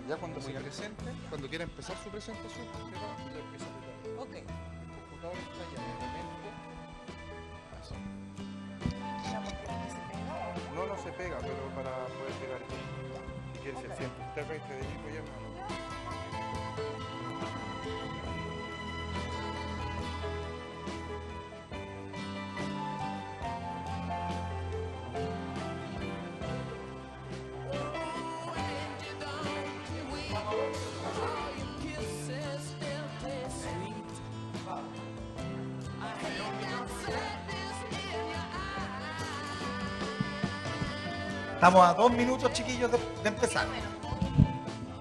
Ya cuando se presente, cuando quiera empezar su presentación, ya empieza a apretar. Ok. El computador está ya de repente. Así. No, no se pega, pero para poder pegar aquí. Si quieres se siente usted acá y te dedico ya, hermano. Estamos a 2 minutos, chiquillos, de empezar.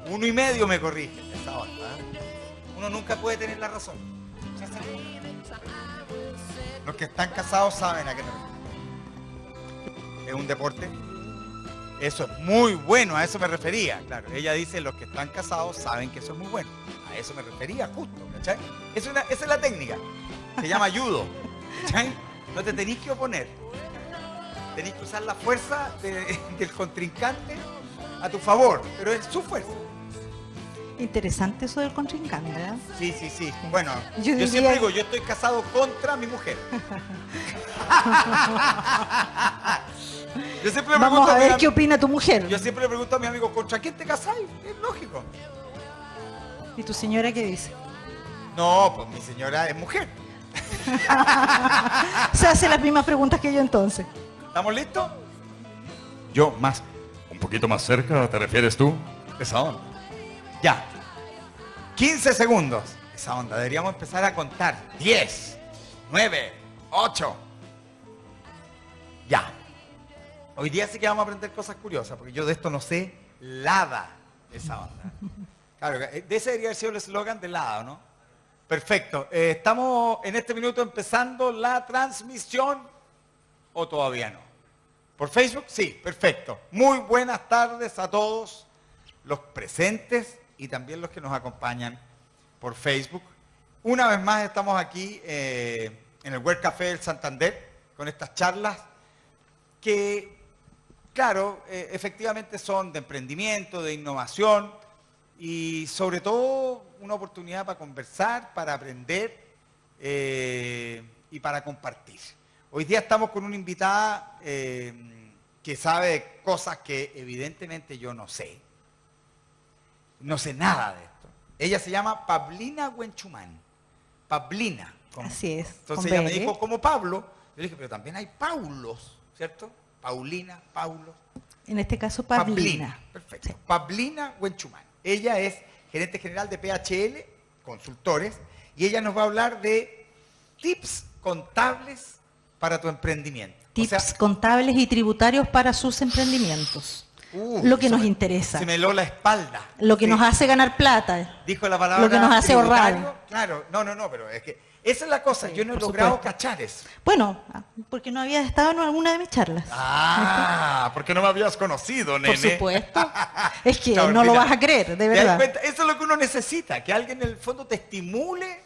1 y medio me corrige esa onda, ¿eh? Uno nunca puede tener la razón. Los que están casados saben a qué me refiero. Es un deporte. Eso es muy bueno, a eso me refería. Claro, ella dice los que están casados saben que eso es muy bueno. A eso me refería justo, ¿cachai? Esa es la técnica. Se llama judo, ¿cachai? No te tenés que oponer. Tenés que usar la fuerza del contrincante a tu favor, pero es su fuerza. Interesante eso del contrincante, ¿eh? Sí, sí, sí. Bueno, Yo yo diría- siempre digo, yo estoy casado contra mi mujer. Yo siempre le Vamos pregunto a ver mi qué opina tu mujer. Yo siempre le pregunto a mis amigos, ¿contra quién te casáis? Es lógico. ¿Y tu señora qué dice? No, pues mi señora es mujer. Se hace las mismas preguntas que yo entonces. ¿Estamos listos? Yo más, un poquito más cerca, ¿te refieres tú? Esa onda. Ya. 15 segundos. Esa onda. Deberíamos empezar a contar. 10, 9, 8. Ya. Hoy día sí que vamos a aprender cosas curiosas, porque yo de esto no sé nada. Esa onda. Claro, de ese debería haber sido el eslogan de lado, ¿no? Perfecto. Estamos en este minuto empezando la transmisión, ¿o todavía no? ¿Por Facebook? Sí, perfecto. Muy buenas tardes a todos los presentes y también los que nos acompañan por Facebook. Una vez más estamos aquí en el Web Café del Santander con estas charlas que, claro, efectivamente son de emprendimiento, de innovación y sobre todo una oportunidad para conversar, para aprender y para compartir. Hoy día estamos con una invitada que sabe cosas que evidentemente yo no sé. No sé nada de esto. Ella se llama Pablina Huenchumán. Pablina. Así es. Entonces ella me dijo como Pablo. Yo le dije, pero también hay Paulos, ¿cierto? Paulina, Paulo. En este caso, Pablina. Perfecto. Sí. Pablina Huenchumán. Ella es gerente general de PHL, consultores, y ella nos va a hablar de tips contables para tu emprendimiento. Tips contables y tributarios para sus emprendimientos. Lo que nos interesa. Se me heló la espalda. Lo que Sí. nos hace ganar plata. Dijo la palabra Lo que nos hace tributario. ahorrar. Claro, no, pero es que esa es la cosa. Sí, Yo no he por logrado supuesto. cachar eso. Bueno, porque no había estado en alguna de mis charlas. Ah, porque no me habías conocido, nene. Por supuesto. Es que Chao, no lo mira, vas a creer, de ¿te das verdad. cuenta? Eso es lo que uno necesita, que alguien en el fondo te estimule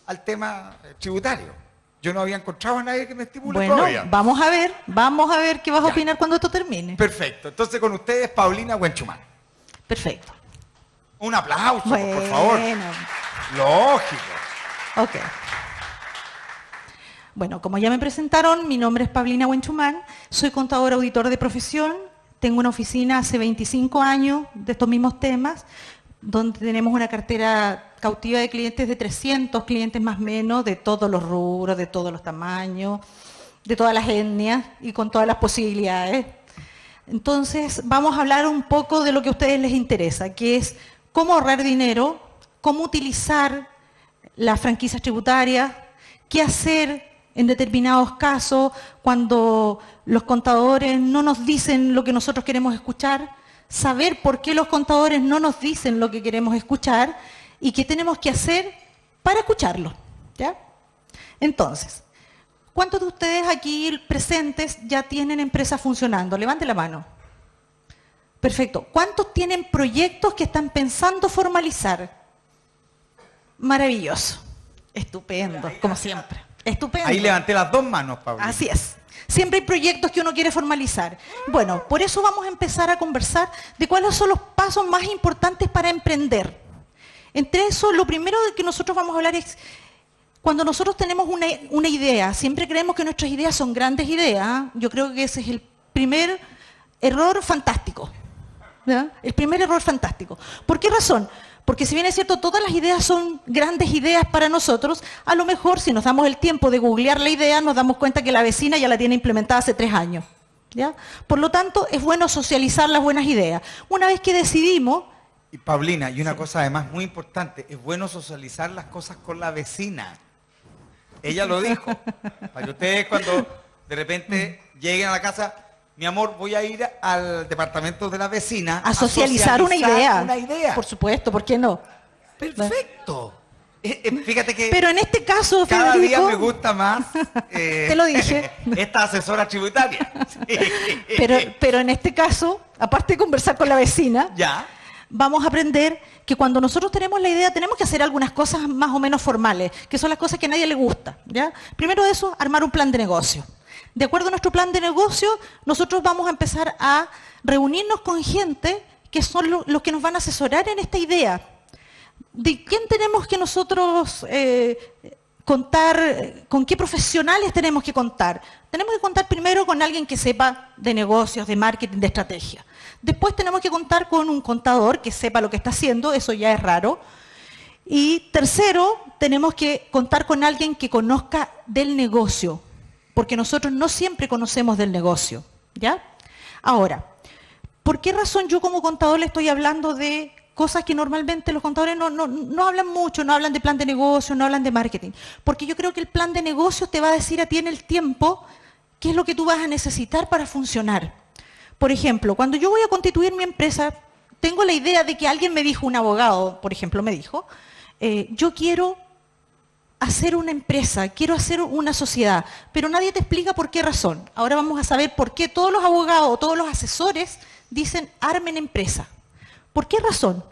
al tema tributario. Yo no había encontrado a nadie que me estimule Bueno, todavía. vamos a ver qué vas a Ya. opinar cuando esto termine. Perfecto. Entonces con ustedes, Paulina Huenchumán. Perfecto. Un aplauso, por Bueno, favor. Lógico. ok. Bueno, como ya me presentaron, mi nombre es Pablina Huenchumán, soy contador auditor de profesión, tengo una oficina hace 25 años de estos mismos temas, donde tenemos una cartera cautiva de clientes de 300 clientes más o menos, de todos los rubros, de todos los tamaños, de todas las etnias y con todas las posibilidades. Entonces, vamos a hablar un poco de lo que a ustedes les interesa, que es cómo ahorrar dinero, cómo utilizar las franquicias tributarias, qué hacer en determinados casos, cuando los contadores no nos dicen lo que nosotros queremos escuchar, saber por qué los contadores no nos dicen lo que queremos escuchar y qué tenemos que hacer para escucharlo, ¿ya? Entonces, ¿cuántos de ustedes aquí presentes ya tienen empresas funcionando? Levante la mano. Perfecto. ¿Cuántos tienen proyectos que están pensando formalizar? Maravilloso. Estupendo, como siempre. Estupendo. Ahí levanté las dos manos, Pablo. Así es. Siempre hay proyectos que uno quiere formalizar. Bueno, por eso vamos a empezar a conversar de cuáles son los pasos más importantes para emprender. Entre eso, lo primero de que nosotros vamos a hablar es, cuando nosotros tenemos una idea, siempre creemos que nuestras ideas son grandes ideas. Yo creo que ese es el primer error fantástico. ¿Ya? El primer error fantástico. ¿Por qué razón? Porque si bien es cierto, todas las ideas son grandes ideas para nosotros, a lo mejor si nos damos el tiempo de googlear la idea, nos damos cuenta que la vecina ya la tiene implementada hace 3 años. ¿Ya? Por lo tanto, es bueno socializar las buenas ideas. Una vez que decidimos... Y Paulina, y una cosa además muy importante, es bueno socializar las cosas con la vecina. Ella lo dijo. Para que ustedes cuando de repente lleguen a la casa... Mi amor, voy a ir al departamento de la vecina a socializar una idea. Una idea. Por supuesto, ¿por qué no? Perfecto. Fíjate que pero en este caso, cada Federico, día me gusta más te lo dije. Esta asesora tributaria. Sí. Pero en este caso, aparte de conversar con la vecina, ya. Vamos a aprender que cuando nosotros tenemos la idea, tenemos que hacer algunas cosas más o menos formales, que son las cosas que a nadie le gusta. ¿Ya? Primero de eso, armar un plan de negocio. De acuerdo a nuestro plan de negocio, nosotros vamos a empezar a reunirnos con gente que son los que nos van a asesorar en esta idea. ¿De quién tenemos que nosotros contar? ¿Con qué profesionales tenemos que contar? Tenemos que contar primero con alguien que sepa de negocios, de marketing, de estrategia. Después tenemos que contar con un contador que sepa lo que está haciendo, eso ya es raro. Y tercero, tenemos que contar con alguien que conozca del negocio, porque nosotros no siempre conocemos del negocio, ¿ya? Ahora, ¿por qué razón yo como contador le estoy hablando de cosas que normalmente los contadores no hablan mucho, no hablan de plan de negocio, no hablan de marketing? Porque yo creo que el plan de negocio te va a decir a ti en el tiempo qué es lo que tú vas a necesitar para funcionar. Por ejemplo, cuando yo voy a constituir mi empresa, tengo la idea de que alguien me dijo, un abogado, por ejemplo, me dijo, yo quiero hacer una empresa, quiero hacer una sociedad, pero nadie te explica por qué razón. Ahora vamos a saber por qué todos los abogados o todos los asesores dicen armen empresa. ¿Por qué razón?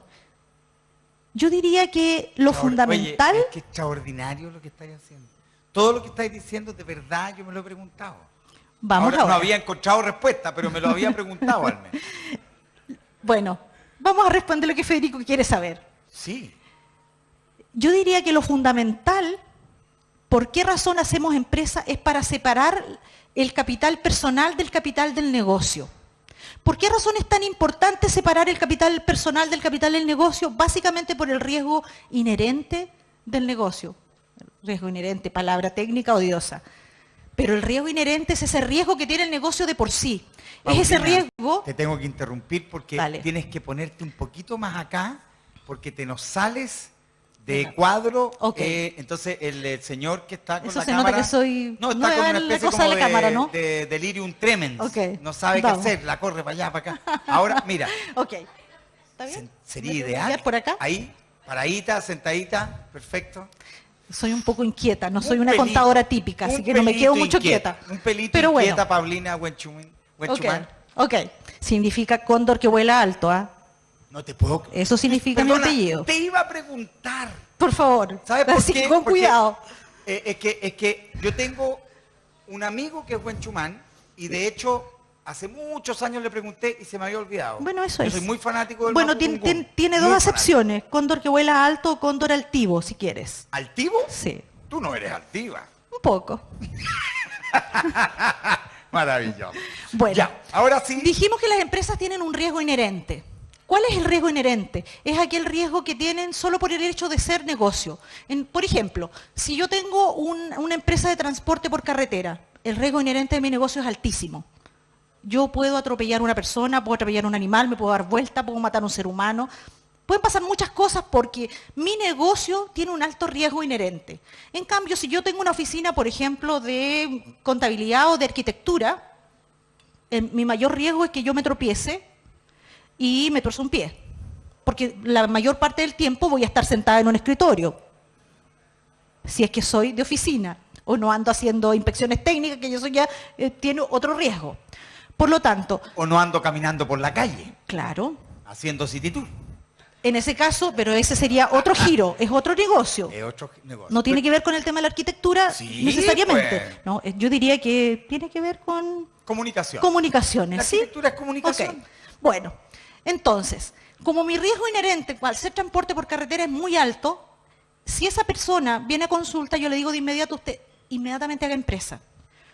Yo diría que lo fundamental... Oye, es que extraordinario lo que estáis haciendo. Todo lo que estáis diciendo, de verdad, yo me lo he preguntado. Ahora. No había encontrado respuesta, pero me lo había preguntado al menos. Bueno, vamos a responder lo que Federico quiere saber. Sí. Yo diría que lo fundamental, ¿por qué razón hacemos empresa? Es para separar el capital personal del capital del negocio. ¿Por qué razón es tan importante separar el capital personal del capital del negocio? Básicamente por el riesgo inherente del negocio. Riesgo inherente, palabra técnica odiosa. Pero el riesgo inherente es ese riesgo que tiene el negocio de por sí. Paulina, es ese riesgo... Te tengo que interrumpir porque Dale. tienes que ponerte un poquito más acá porque te nos sales de cuadro. Okay. Entonces el señor que está con Eso la se cámara... nota que soy... No, está con una la especie cosa como de la cámara, ¿no? de delirium tremens. Okay. No sabe Vamos. qué hacer, la corre para allá, para acá. Ahora, mira. Ok. ¿Está bien? Sería ¿Me puedo ideal. guiar por acá? Ahí, paradita, sentadita, perfecto. Soy un poco inquieta, no soy Un una pelito, contadora típica, así un que no me quedo pelito mucho inquieta. quieta. Un pelito Pero inquieta, bueno. Paulina Wenchumán. Ok. Significa cóndor que vuela alto, ¿ah? No te puedo creer. Eso significa mi Perdona, apellido. te iba a preguntar. Por favor. ¿Sabes por Así qué? que con Porque, cuidado. es que yo tengo un amigo que es Wenchumán y de hecho hace muchos años le pregunté y se me había olvidado. Bueno, eso yo es. soy muy fanático del Bueno, Mapudungun. tiene Muy dos fanático. acepciones. Cóndor que vuela alto o cóndor altivo, si quieres. ¿Altivo? Sí. Tú no eres altiva. Un poco. Maravilloso. Bueno. Ya, ahora sí. Dijimos que las empresas tienen un riesgo inherente. ¿Cuál es el riesgo inherente? Es aquel riesgo que tienen solo por el hecho de ser negocio. Por ejemplo, si yo tengo una empresa de transporte por carretera, el riesgo inherente de mi negocio es altísimo. Yo puedo atropellar a una persona, puedo atropellar a un animal, me puedo dar vuelta, puedo matar a un ser humano. Pueden pasar muchas cosas porque mi negocio tiene un alto riesgo inherente. En cambio, si yo tengo una oficina, por ejemplo, de contabilidad o de arquitectura, mi mayor riesgo es que yo me tropiece y me tuerza un pie. Porque la mayor parte del tiempo voy a estar sentada en un escritorio. Si es que soy de oficina o no ando haciendo inspecciones técnicas, que eso ya tiene otro riesgo. Por lo tanto... O no ando caminando por la calle. Claro. Haciendo city tour. En ese caso, pero ese sería otro giro, es otro negocio. Es otro negocio. No tiene que ver con el tema de la arquitectura Sí, necesariamente. pues. No, yo diría que tiene que ver con Comunicación. comunicaciones. La ¿sí? arquitectura es comunicación. Ok. Bueno, entonces, como mi riesgo inherente al hacer transporte por carretera es muy alto, si esa persona viene a consulta, yo le digo de inmediato, usted inmediatamente haga empresa,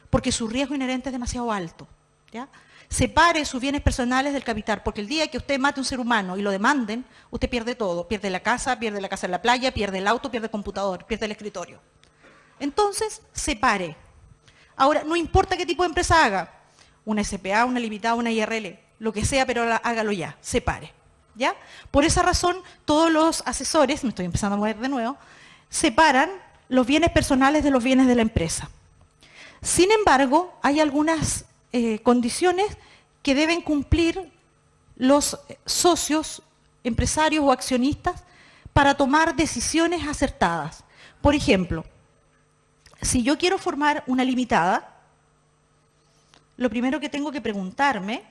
porque su riesgo inherente es demasiado alto. ¿Ya? Separe sus bienes personales del capital, porque el día que usted mate a un ser humano y lo demanden, usted pierde todo. Pierde la casa en la playa, pierde el auto, pierde el computador, pierde el escritorio. Entonces, separe. Ahora, no importa qué tipo de empresa haga, una SPA, una limitada, una IRL, lo que sea, pero hágalo ya, separe. ¿Ya? Por esa razón, todos los asesores, me estoy empezando a mover de nuevo, separan los bienes personales de los bienes de la empresa. Sin embargo, hay algunas condiciones que deben cumplir los socios, empresarios o accionistas para tomar decisiones acertadas. Por ejemplo, si yo quiero formar una limitada, lo primero que tengo que preguntarme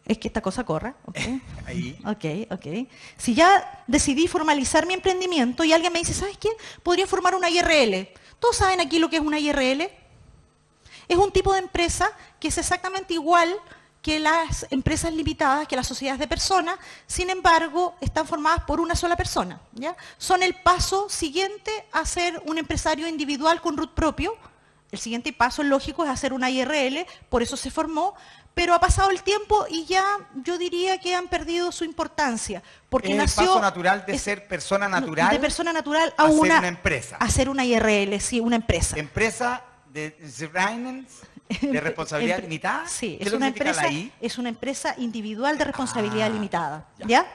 es que esta cosa corra. ¿Okay? Ahí. Ok. Si ya decidí formalizar mi emprendimiento y alguien me dice, ¿sabes qué? Podría formar una IRL. ¿Todos saben aquí lo que es una IRL? Es un tipo de empresa que es exactamente igual que las empresas limitadas, que las sociedades de personas, sin embargo, están formadas por una sola persona. ¿Ya? Son el paso siguiente a ser un empresario individual con root propio. El siguiente paso lógico es hacer una IRL, por eso se formó, pero ha pasado el tiempo y ya yo diría que han perdido su importancia. Porque es nació, el paso natural de ser persona natural. De persona natural a ser una empresa. A ser una IRL, sí, una empresa. Empresa de responsabilidad limitada. Sí, ¿Qué es lo una significa la empresa, I? es una empresa individual de responsabilidad limitada. ya. ¿Ya?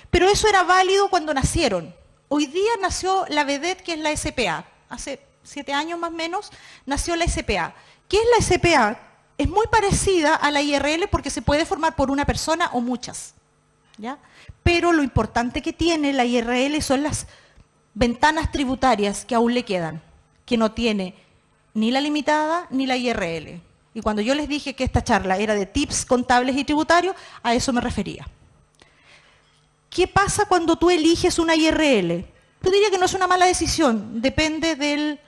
Pero eso era válido cuando nacieron. Hoy día nació la vedette, que es la SPA. Hace 7 años más o menos nació la SPA. ¿Qué es la SPA? Es muy parecida a la IRL porque se puede formar por una persona o muchas. ¿Ya? Pero lo importante que tiene la IRL son las ventanas tributarias que aún le quedan, que no tiene ni la limitada ni la IRL. Y cuando yo les dije que esta charla era de tips contables y tributarios, a eso me refería. ¿Qué pasa cuando tú eliges una IRL? Yo diría que no es una mala decisión, depende del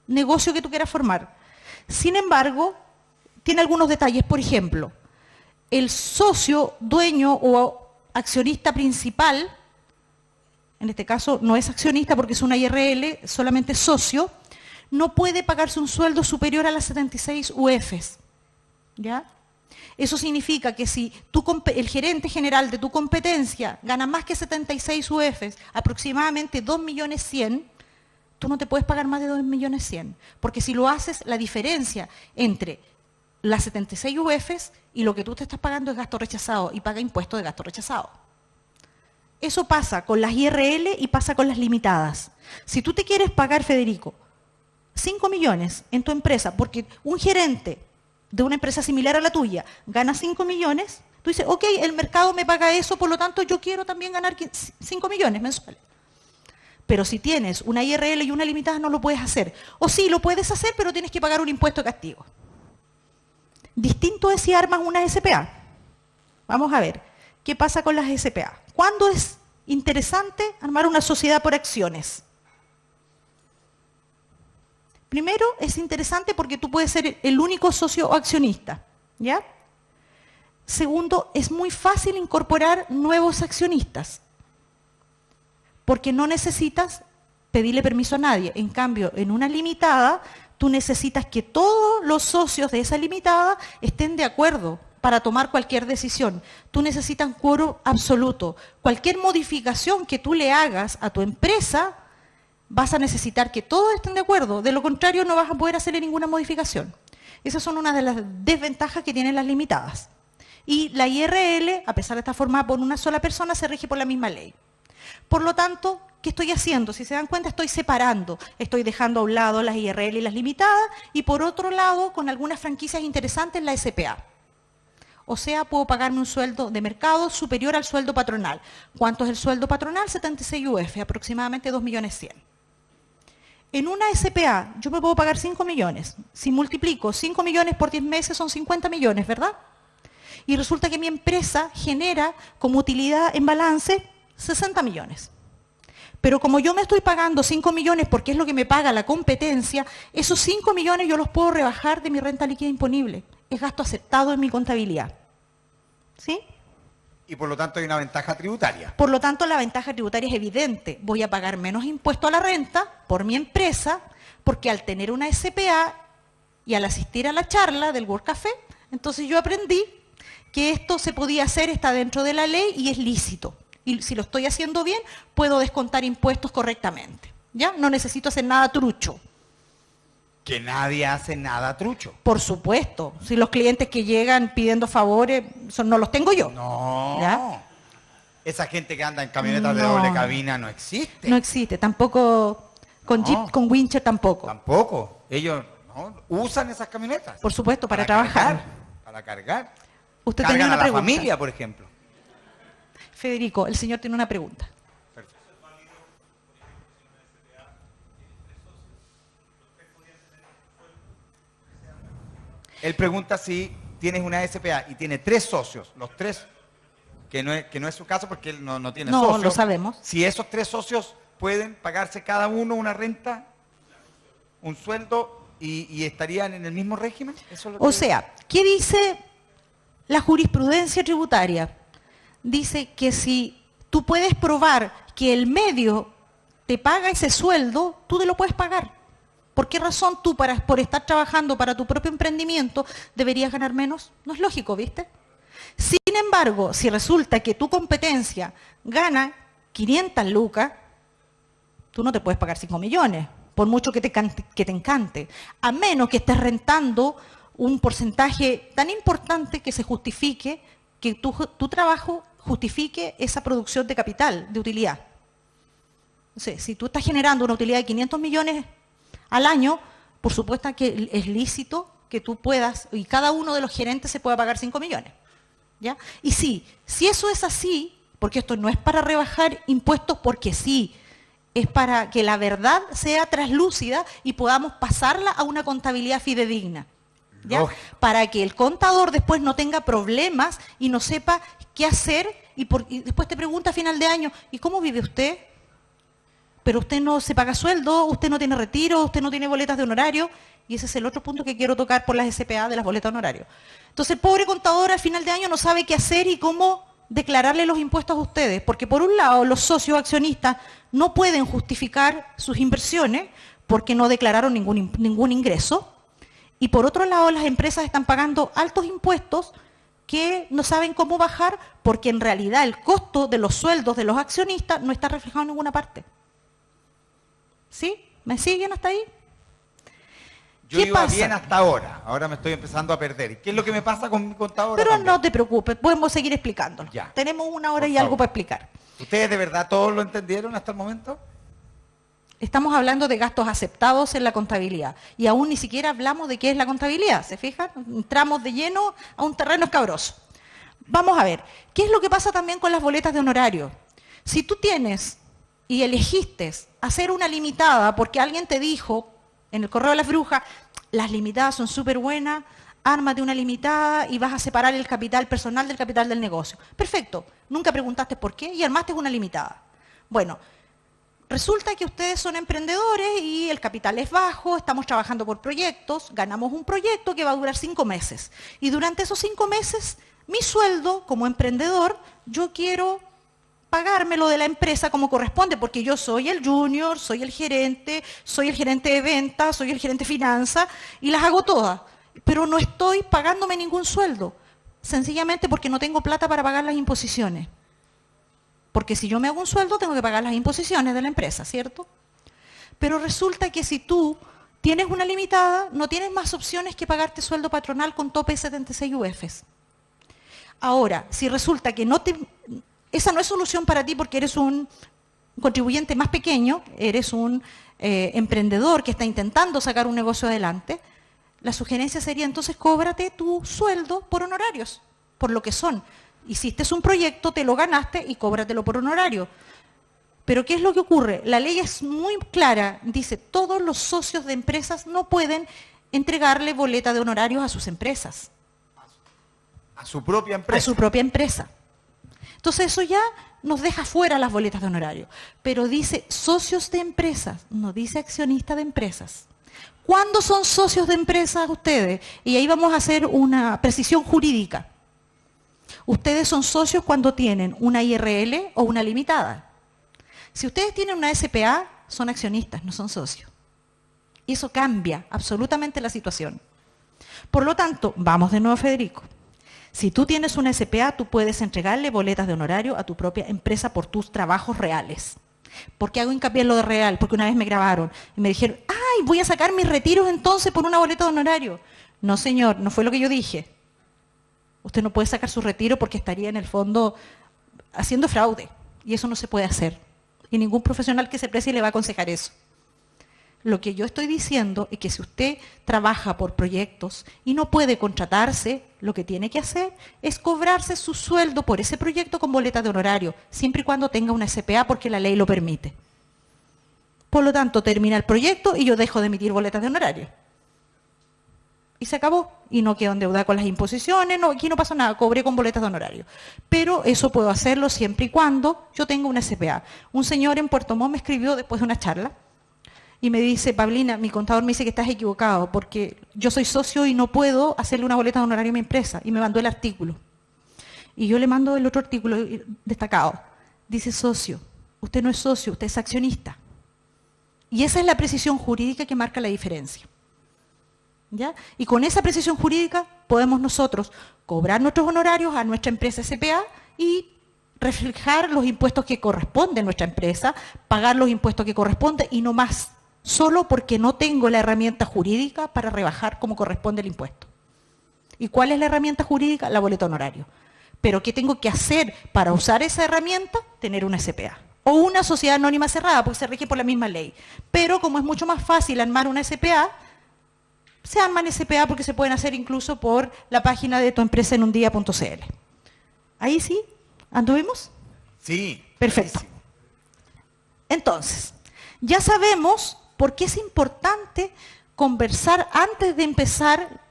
negocio que tú quieras formar. Sin embargo, tiene algunos detalles. Por ejemplo, el socio, dueño o accionista principal, en este caso no es accionista porque es una IRL, solamente socio, no puede pagarse un sueldo superior a las 76 UFs. ¿Ya? Eso significa que si el gerente general de tu competencia gana más que 76 UFs, aproximadamente 2.100.000, tú no te puedes pagar más de 2.100.000, porque si lo haces, la diferencia entre las 76 UFs y lo que tú te estás pagando es gasto rechazado y paga impuesto de gasto rechazado. Eso pasa con las IRL y pasa con las limitadas. Si tú te quieres pagar, Federico, 5 millones en tu empresa, porque un gerente de una empresa similar a la tuya gana 5 millones, tú dices, ok, el mercado me paga eso, por lo tanto yo quiero también ganar 5 millones mensuales. Pero si tienes una IRL y una limitada no lo puedes hacer. O sí, lo puedes hacer, pero tienes que pagar un impuesto de castigo. Distinto es si armas una SPA. Vamos a ver, ¿qué pasa con las SPA? ¿Cuándo es interesante armar una sociedad por acciones? Primero, es interesante porque tú puedes ser el único socio o accionista, ¿ya? Segundo, es muy fácil incorporar nuevos accionistas, porque no necesitas pedirle permiso a nadie. En cambio, en una limitada, tú necesitas que todos los socios de esa limitada estén de acuerdo para tomar cualquier decisión. Tú necesitas un quórum absoluto. Cualquier modificación que tú le hagas a tu empresa, vas a necesitar que todos estén de acuerdo, de lo contrario no vas a poder hacerle ninguna modificación. Esas son una de las desventajas que tienen las limitadas. Y la IRL, a pesar de estar formada por una sola persona, se rige por la misma ley. Por lo tanto, ¿qué estoy haciendo? Si se dan cuenta, estoy separando. Estoy dejando a un lado las IRL y las limitadas, y por otro lado, con algunas franquicias interesantes, la SPA. O sea, puedo pagarme un sueldo de mercado superior al sueldo patronal. ¿Cuánto es el sueldo patronal? 76 UF, aproximadamente 2.100.000. En una SPA, yo me puedo pagar 5 millones. Si multiplico 5 millones por 10 meses, son 50 millones, ¿verdad? Y resulta que mi empresa genera como utilidad en balance 60 millones. Pero como yo me estoy pagando 5 millones porque es lo que me paga la competencia, esos 5 millones yo los puedo rebajar de mi renta líquida imponible. Es gasto aceptado en mi contabilidad. ¿Sí? Y por lo tanto hay una ventaja tributaria. Por lo tanto, la ventaja tributaria es evidente. Voy a pagar menos impuesto a la renta por mi empresa, porque al tener una SPA y al asistir a la charla del World Café, entonces yo aprendí que esto se podía hacer, está dentro de la ley y es lícito. Y si lo estoy haciendo bien, puedo descontar impuestos correctamente. ¿Ya? No necesito hacer nada trucho. Que nadie hace nada trucho. Por supuesto. Si los clientes que llegan pidiendo favores, no los tengo yo. No. ¿Ya? Esa gente que anda en camionetas de doble cabina no existe. No existe. Tampoco con No. Jeep, con Wincher tampoco. Tampoco. Ellos no usan esas camionetas. Por supuesto, para trabajar. Cargar, para cargar. Usted Cargan tenía una a la pregunta. familia, por ejemplo. Federico, el señor tiene una pregunta. Él pregunta si tienes una SPA y tiene 3 socios, los 3, que no es su caso porque él no tiene No, socios. lo sabemos. Si esos 3 socios pueden pagarse cada uno una renta, un sueldo y estarían en el mismo régimen. ¿Eso es lo O que- sea, ¿qué dice la jurisprudencia tributaria? Dice que si tú puedes probar que el medio te paga ese sueldo, tú te lo puedes pagar. ¿Por qué razón tú, por estar trabajando para tu propio emprendimiento, deberías ganar menos? No es lógico, ¿viste? Sin embargo, si resulta que tu competencia gana 500 lucas, tú no te puedes pagar 5 millones, por mucho que te encante, a menos que estés rentando un porcentaje tan importante que se justifique, que tu trabajo justifique esa producción de capital, de utilidad. O sea, si tú estás generando una utilidad de 500 millones al año, por supuesto que es lícito que tú puedas, y cada uno de los gerentes se pueda pagar 5 millones. ¿Ya? Y sí, si eso es así, porque esto no es para rebajar impuestos porque sí, es para que la verdad sea traslúcida y podamos pasarla a una contabilidad fidedigna. ¿Ya? Lógico. Para que el contador después no tenga problemas y no sepa qué hacer y después te pregunta a final de año, ¿y cómo vive usted? Pero usted no se paga sueldo, usted no tiene retiro, usted no tiene boletas de honorario, y ese es el otro punto que quiero tocar por las SPA de las boletas de honorario. Entonces el pobre contador al final de año no sabe qué hacer y cómo declararle los impuestos a ustedes, porque por un lado los socios accionistas no pueden justificar sus inversiones porque no declararon ningún ingreso, y por otro lado las empresas están pagando altos impuestos que no saben cómo bajar porque en realidad el costo de los sueldos de los accionistas no está reflejado en ninguna parte. ¿Sí? ¿Me siguen hasta ahí? Yo ¿Qué iba pasa? bien hasta ahora me estoy empezando a perder. ¿Y qué es lo que me pasa con mi contador? Pero no te preocupes, podemos seguir explicándolo. Ya. Tenemos una hora Por y algo favor. para explicar. ¿Ustedes de verdad todos lo entendieron hasta el momento? Estamos hablando de gastos aceptados en la contabilidad y aún ni siquiera hablamos de qué es la contabilidad, ¿se fijan? Entramos de lleno a un terreno escabroso. Vamos a ver, ¿qué es lo que pasa también con las boletas de honorario? Si tú tienes y elegiste hacer una limitada porque alguien te dijo en el correo de las brujas, las limitadas son súper buenas, ármate una limitada y vas a separar el capital personal del capital del negocio. Perfecto, nunca preguntaste por qué y armaste una limitada. Bueno, resulta que ustedes son emprendedores y el capital es bajo, estamos trabajando por proyectos, ganamos un proyecto que va a durar 5 meses. Y durante esos 5 meses, mi sueldo como emprendedor, yo quiero pagármelo de la empresa como corresponde, porque yo soy el junior, soy el gerente de ventas, soy el gerente de finanzas, y las hago todas. Pero no estoy pagándome ningún sueldo, sencillamente porque no tengo plata para pagar las imposiciones. Porque si yo me hago un sueldo, tengo que pagar las imposiciones de la empresa, ¿cierto? Pero resulta que si tú tienes una limitada, no tienes más opciones que pagarte sueldo patronal con tope de 76 UFs. Ahora, si resulta que esa no es solución para ti porque eres un contribuyente más pequeño, eres un emprendedor que está intentando sacar un negocio adelante, la sugerencia sería entonces cóbrate tu sueldo por honorarios, por lo que son. Hiciste un proyecto, te lo ganaste y cóbratelo por honorario. Pero ¿qué es lo que ocurre? La ley es muy clara, dice, todos los socios de empresas no pueden entregarle boleta de honorarios a sus empresas. A su propia empresa. A su propia empresa. Entonces eso ya nos deja fuera las boletas de honorario. Pero dice socios de empresas, no dice accionistas de empresas. ¿Cuándo son socios de empresas ustedes? Y ahí vamos a hacer una precisión jurídica. Ustedes son socios cuando tienen una IRL o una limitada. Si ustedes tienen una SPA, son accionistas, no son socios. Y eso cambia absolutamente la situación. Por lo tanto, vamos de nuevo, Federico. Si tú tienes una SPA, tú puedes entregarle boletas de honorario a tu propia empresa por tus trabajos reales. ¿Por qué hago hincapié en lo de real? Porque una vez me grabaron y me dijeron, ¡ay, voy a sacar mis retiros entonces por una boleta de honorario! No, señor, no fue lo que yo dije. Usted no puede sacar su retiro porque estaría en el fondo haciendo fraude. Y eso no se puede hacer. Y ningún profesional que se precie le va a aconsejar eso. Lo que yo estoy diciendo es que si usted trabaja por proyectos y no puede contratarse, lo que tiene que hacer es cobrarse su sueldo por ese proyecto con boleta de honorario, siempre y cuando tenga una SPA porque la ley lo permite. Por lo tanto, termina el proyecto y yo dejo de emitir boletas de honorario. Y se acabó. Y no quedo endeudada con las imposiciones, no, aquí no pasó nada, cobré con boletas de honorario. Pero eso puedo hacerlo siempre y cuando yo tenga una SPA. Un señor en Puerto Montt me escribió después de una charla y me dice, Pablina, mi contador me dice que estás equivocado porque yo soy socio y no puedo hacerle una boleta de honorario a mi empresa. Y me mandó el artículo. Y yo le mando el otro artículo destacado. Dice, socio, usted no es socio, usted es accionista. Y esa es la precisión jurídica que marca la diferencia. ¿Ya? Y con esa precisión jurídica podemos nosotros cobrar nuestros honorarios a nuestra empresa SPA y reflejar los impuestos que corresponden a nuestra empresa, pagar los impuestos que corresponden y no más, solo porque no tengo la herramienta jurídica para rebajar como corresponde el impuesto. ¿Y cuál es la herramienta jurídica? La boleta de honorario. Pero ¿qué tengo que hacer para usar esa herramienta? Tener una SPA. O una sociedad anónima cerrada, porque se rige por la misma ley. Pero como es mucho más fácil armar una SPA, se arman SPA porque se pueden hacer incluso por la página de tuempresaenundia.cl. ¿Ahí sí? ¿Anduvimos? Sí. Perfecto. Sí. Entonces, ya sabemos por qué es importante conversar antes de empezar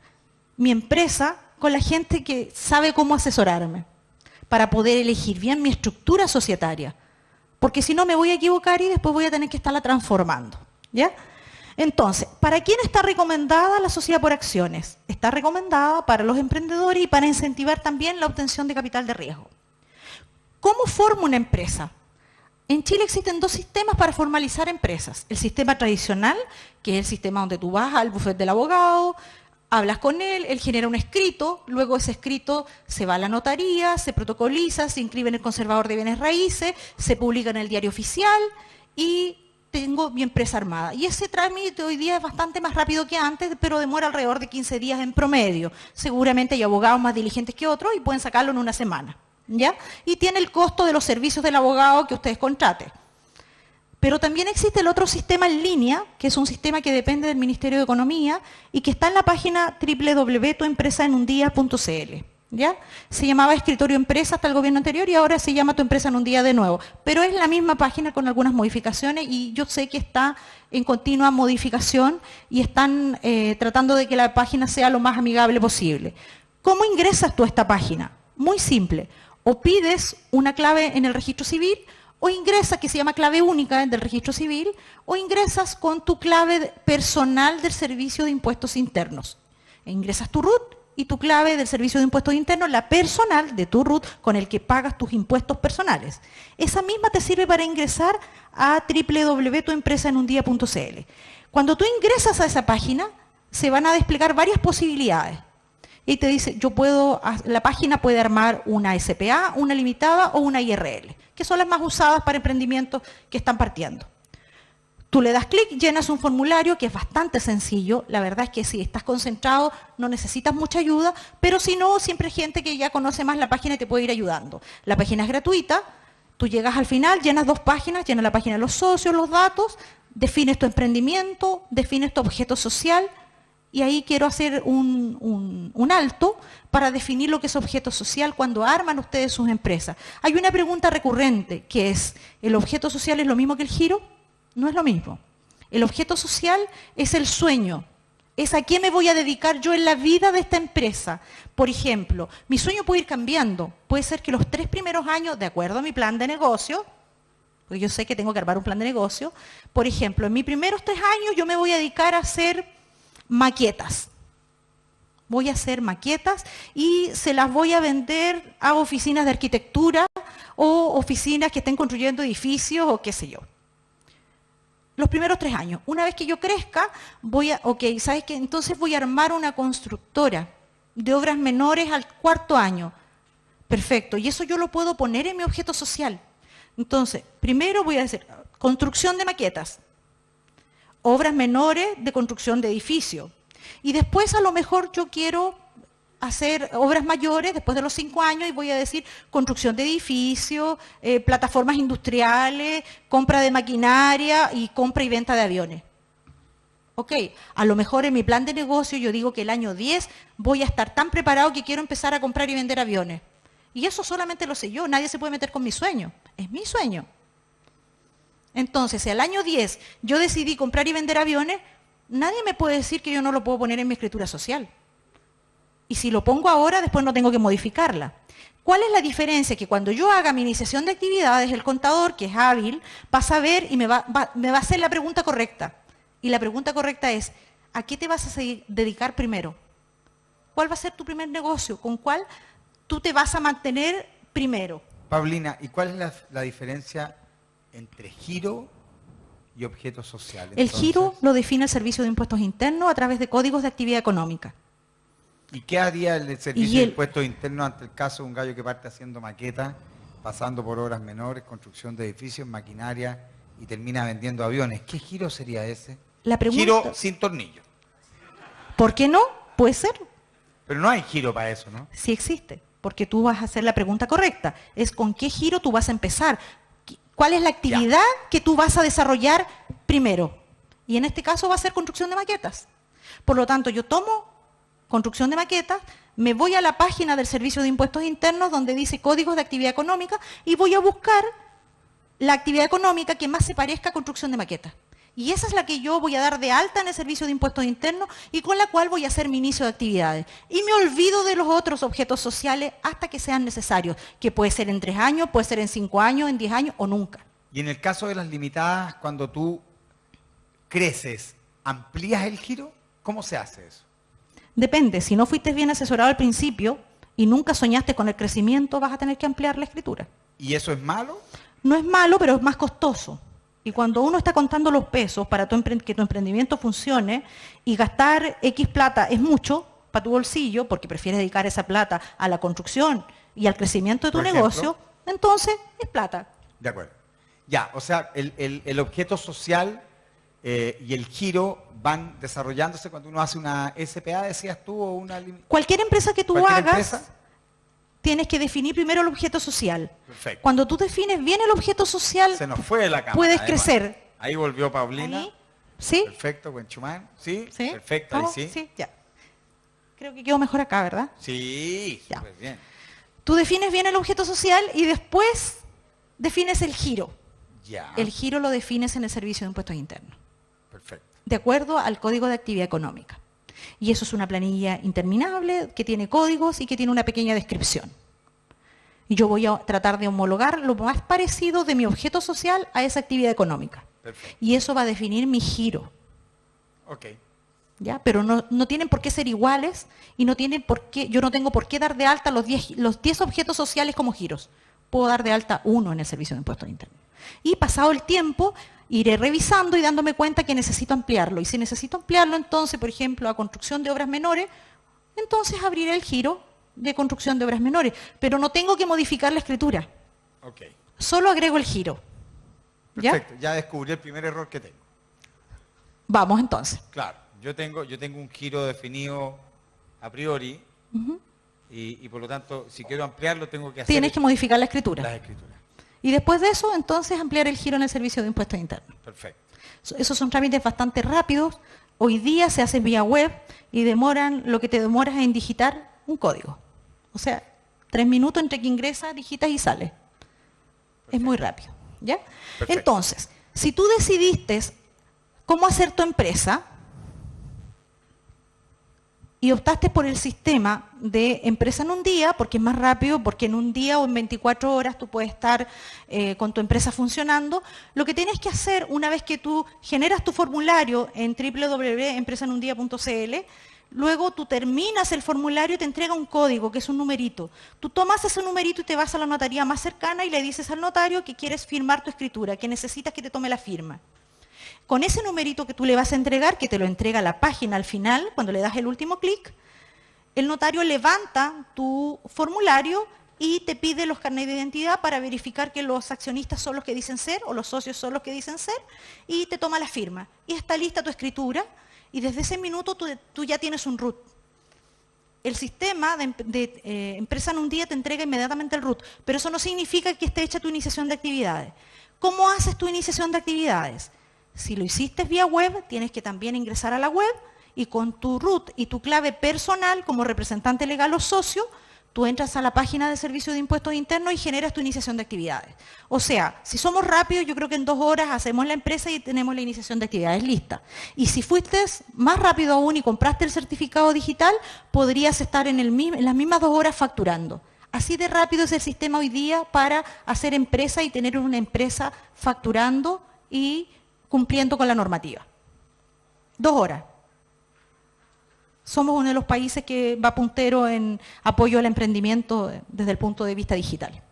mi empresa con la gente que sabe cómo asesorarme, para poder elegir bien mi estructura societaria. Porque si no me voy a equivocar y después voy a tener que estarla transformando. ¿Ya? Entonces, ¿para quién está recomendada la sociedad por acciones? Está recomendada para los emprendedores y para incentivar también la obtención de capital de riesgo. ¿Cómo formo una empresa? En Chile existen dos sistemas para formalizar empresas. El sistema tradicional, que es el sistema donde tú vas al bufete del abogado, hablas con él, él genera un escrito, luego ese escrito se va a la notaría, se protocoliza, se inscribe en el conservador de bienes raíces, se publica en el diario oficial y tengo mi empresa armada. Y ese trámite hoy día es bastante más rápido que antes, pero demora alrededor de 15 días en promedio. Seguramente hay abogados más diligentes que otros y pueden sacarlo en una semana. ¿Ya? Y tiene el costo de los servicios del abogado que ustedes contraten. Pero también existe el otro sistema en línea, que es un sistema que depende del Ministerio de Economía y que está en la página www.tuempresaenundia.cl. ¿Ya? Se llamaba Escritorio Empresa hasta el gobierno anterior y ahora se llama Tu Empresa en un Día de nuevo. Pero es la misma página con algunas modificaciones y yo sé que está en continua modificación y están tratando de que la página sea lo más amigable posible. ¿Cómo ingresas tú a esta página? Muy simple. O pides una clave en el registro civil o ingresas, que se llama clave única del registro civil, o ingresas con tu clave personal del Servicio de Impuestos Internos. Ingresas tu RUT y tu clave del Servicio de Impuestos Internos, la personal de tu RUT con el que pagas tus impuestos personales. Esa misma te sirve para ingresar a www.tuempresaenundia.cl. Cuando tú ingresas a esa página, se van a desplegar varias posibilidades. Y te dice, la página puede armar una SPA, una limitada o una IRL, que son las más usadas para emprendimientos que están partiendo. Tú le das clic, llenas un formulario que es bastante sencillo. La verdad es que si estás concentrado no necesitas mucha ayuda, pero si no, siempre hay gente que ya conoce más la página y te puede ir ayudando. La página es gratuita, tú llegas al final, llenas 2 páginas, llenas la página de los socios, los datos, defines tu emprendimiento, defines tu objeto social y ahí quiero hacer un alto para definir lo que es objeto social cuando arman ustedes sus empresas. Hay una pregunta recurrente que es, ¿el objeto social es lo mismo que el giro? No es lo mismo. El objeto social es el sueño, es a qué me voy a dedicar yo en la vida de esta empresa. Por ejemplo, mi sueño puede ir cambiando. Puede ser que los 3 primeros años, de acuerdo a mi plan de negocio, porque yo sé que tengo que armar un plan de negocio, por ejemplo, en mis primeros 3 años yo me voy a dedicar a hacer maquetas. Voy a hacer maquetas y se las voy a vender a oficinas de arquitectura o oficinas que estén construyendo edificios o qué sé yo. Los primeros 3 años. Una vez que yo crezca, ¿sabes qué? Entonces voy a armar una constructora de obras menores al 4.º año. Perfecto. Y eso yo lo puedo poner en mi objeto social. Entonces, primero voy a decir, construcción de maquetas, obras menores de construcción de edificios. Y después a lo mejor yo quiero hacer obras mayores después de los 5 años y voy a decir construcción de edificios, plataformas industriales, compra de maquinaria y compra y venta de aviones. Ok, a lo mejor en mi plan de negocio yo digo que el año 10 voy a estar tan preparado que quiero empezar a comprar y vender aviones. Y eso solamente lo sé yo, nadie se puede meter con mi sueño, es mi sueño. Entonces, si al año 10 yo decidí comprar y vender aviones, nadie me puede decir que yo no lo puedo poner en mi escritura social. Y si lo pongo ahora, después no tengo que modificarla. ¿Cuál es la diferencia? Que cuando yo haga mi iniciación de actividades, el contador, que es hábil, va a saber y me va a hacer la pregunta correcta. Y la pregunta correcta es, ¿a qué te vas a dedicar primero? ¿Cuál va a ser tu primer negocio? ¿Con cuál tú te vas a mantener primero? Paulina, ¿y cuál es la diferencia entre giro y objeto social? El giro lo define el Servicio de Impuestos Internos a través de códigos de actividad económica. ¿Y qué haría el Servicio de Impuestos Internos ante el caso de un gallo que parte haciendo maquetas, pasando por obras menores, construcción de edificios, maquinaria y termina vendiendo aviones? ¿Qué giro sería ese? Giro sin tornillo. ¿Por qué no? Puede ser. Pero no hay giro para eso, ¿no? Sí existe, porque tú vas a hacer la pregunta correcta. Es con qué giro tú vas a empezar. ¿Cuál es la actividad que tú vas a desarrollar primero? Y en este caso va a ser construcción de maquetas. Por lo tanto, yo tomo construcción de maquetas, me voy a la página del Servicio de Impuestos Internos donde dice códigos de actividad económica y voy a buscar la actividad económica que más se parezca a construcción de maquetas. Y esa es la que yo voy a dar de alta en el Servicio de Impuestos Internos y con la cual voy a hacer mi inicio de actividades. Y me olvido de los otros objetos sociales hasta que sean necesarios, que puede ser en 3 años, puede ser en 5 años, en 10 años o nunca. Y en el caso de las limitadas, cuando tú creces, ¿amplías el giro? ¿Cómo se hace eso? Depende, si no fuiste bien asesorado al principio y nunca soñaste con el crecimiento, vas a tener que ampliar la escritura. ¿Y eso es malo? No es malo, pero es más costoso. Y cuando uno está contando los pesos para que tu emprendimiento funcione y gastar X plata es mucho para tu bolsillo, porque prefieres dedicar esa plata a la construcción y al crecimiento de tu negocio, entonces es plata. De acuerdo. Ya, o sea, el objeto social y el giro van desarrollándose cuando uno hace una SPA, decías tú, o una... Cualquier empresa que tú hagas, tienes que definir primero el objeto social. Perfecto. Cuando tú defines bien el objeto social, se nos fue de la cámara, puedes además crecer. Ahí volvió Paulina. Ahí. ¿Sí? Perfecto, Wenchumán. ¿Sí? ¿Sí? Perfecto, ahí sí. Sí, ya. Creo que quedó mejor acá, ¿verdad? Sí, ya. súper bien. Tú defines bien el objeto social y después defines el giro. Ya. El giro lo defines en el Servicio de Impuestos Internos. Perfecto. De acuerdo al Código de Actividad Económica. Y eso es una planilla interminable que tiene códigos y que tiene una pequeña descripción. Y yo voy a tratar de homologar lo más parecido de mi objeto social a esa actividad económica. Perfecto. Y eso va a definir mi giro. Ok. ¿Ya? Pero no tienen por qué ser iguales y no tienen por qué, yo no tengo por qué dar de alta los 10 objetos sociales como giros. Puedo dar de alta uno en el Servicio de Impuestos Internos. Y pasado el tiempo, iré revisando y dándome cuenta que necesito ampliarlo. Y si necesito ampliarlo, entonces, por ejemplo, a construcción de obras menores, entonces abriré el giro de construcción de obras menores. Pero no tengo que modificar la escritura. Ok. Solo agrego el giro. ¿Ya? Perfecto. Ya descubrí el primer error que tengo. Vamos entonces. Claro, yo tengo un giro definido a priori y por lo tanto, si quiero ampliarlo, tengo que hacer Tienes que modificar la escritura. las escrituras. Y después de eso, entonces, ampliar el giro en el servicio de impuestos internos. Perfecto. Esos son trámites bastante rápidos. Hoy día se hacen vía web y demoran lo que te demoras en digitar un código. O sea, 3 minutos entre que ingresas, digitas y sales. Es muy rápido. ¿Ya? Perfecto. Entonces, si tú decidiste cómo hacer tu empresa y optaste por el sistema de empresa en un día, porque es más rápido, porque en un día o en 24 horas tú puedes estar con tu empresa funcionando, lo que tienes que hacer una vez que tú generas tu formulario en www.empresaenundia.cl, luego tú terminas el formulario y te entrega un código, que es un numerito. Tú tomas ese numerito y te vas a la notaría más cercana y le dices al notario que quieres firmar tu escritura, que necesitas que te tome la firma. Con ese numerito que tú le vas a entregar, que te lo entrega la página al final, cuando le das el último clic, el notario levanta tu formulario y te pide los carnets de identidad para verificar que los accionistas son los que dicen ser o los socios son los que dicen ser y te toma la firma. Y está lista tu escritura y desde ese minuto tú ya tienes un RUT. El sistema de empresa en un día te entrega inmediatamente el RUT, pero eso no significa que esté hecha tu iniciación de actividades. ¿Cómo haces tu iniciación de actividades? Si lo hiciste vía web, tienes que también ingresar a la web y con tu RUT y tu clave personal como representante legal o socio, tú entras a la página de Servicio de Impuestos Internos y generas tu iniciación de actividades. O sea, si somos rápidos, yo creo que en 2 horas hacemos la empresa y tenemos la iniciación de actividades lista. Y si fuiste más rápido aún y compraste el certificado digital, podrías estar en las mismas 2 horas facturando. Así de rápido es el sistema hoy día para hacer empresa y tener una empresa facturando y cumpliendo con la normativa. 2 horas. Somos uno de los países que va puntero en apoyo al emprendimiento desde el punto de vista digital.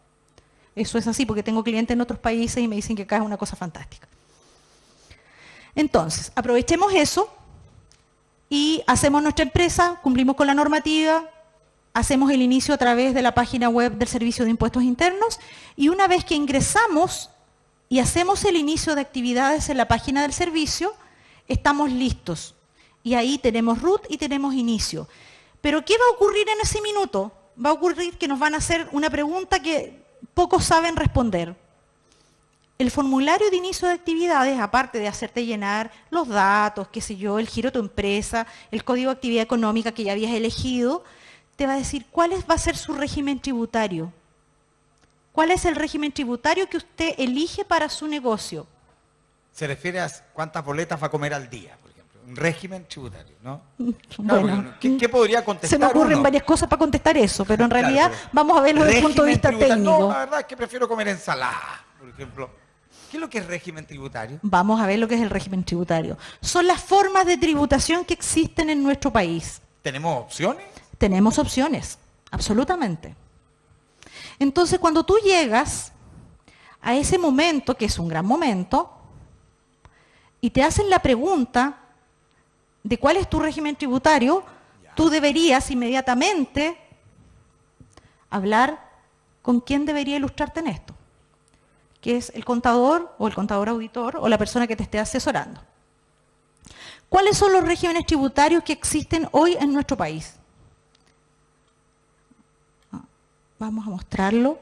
Eso es así porque tengo clientes en otros países y me dicen que acá es una cosa fantástica. Entonces, aprovechemos eso y hacemos nuestra empresa, cumplimos con la normativa, hacemos el inicio a través de la página web del Servicio de Impuestos Internos y una vez que ingresamos y hacemos el inicio de actividades en la página del servicio, estamos listos. Y ahí tenemos RUT y tenemos inicio. Pero ¿qué va a ocurrir en ese minuto? Va a ocurrir que nos van a hacer una pregunta que pocos saben responder. El formulario de inicio de actividades, aparte de hacerte llenar los datos, qué sé yo, el giro de tu empresa, el código de actividad económica que ya habías elegido, te va a decir cuál va a ser su régimen tributario. ¿Cuál es el régimen tributario que usted elige para su negocio? Se refiere a cuántas boletas va a comer al día, por ejemplo. Un régimen tributario, ¿no? Bueno, Claro, ¿qué podría contestar se me ocurren uno? varias cosas para contestar eso, pero en Claro, realidad pero vamos a verlo desde el punto de régimen vista tributario, técnico. No, la verdad es que prefiero comer ensalada, por ejemplo. ¿Qué es lo que es régimen tributario? Vamos a ver lo que es el régimen tributario. Son las formas de tributación que existen en nuestro país. ¿Tenemos opciones? Tenemos opciones, absolutamente. Entonces, cuando tú llegas a ese momento, que es un gran momento, y te hacen la pregunta de cuál es tu régimen tributario, tú deberías inmediatamente hablar con quién debería ilustrarte en esto, que es el contador o el contador auditor o la persona que te esté asesorando. ¿Cuáles son los regímenes tributarios que existen hoy en nuestro país? Vamos a mostrarlo.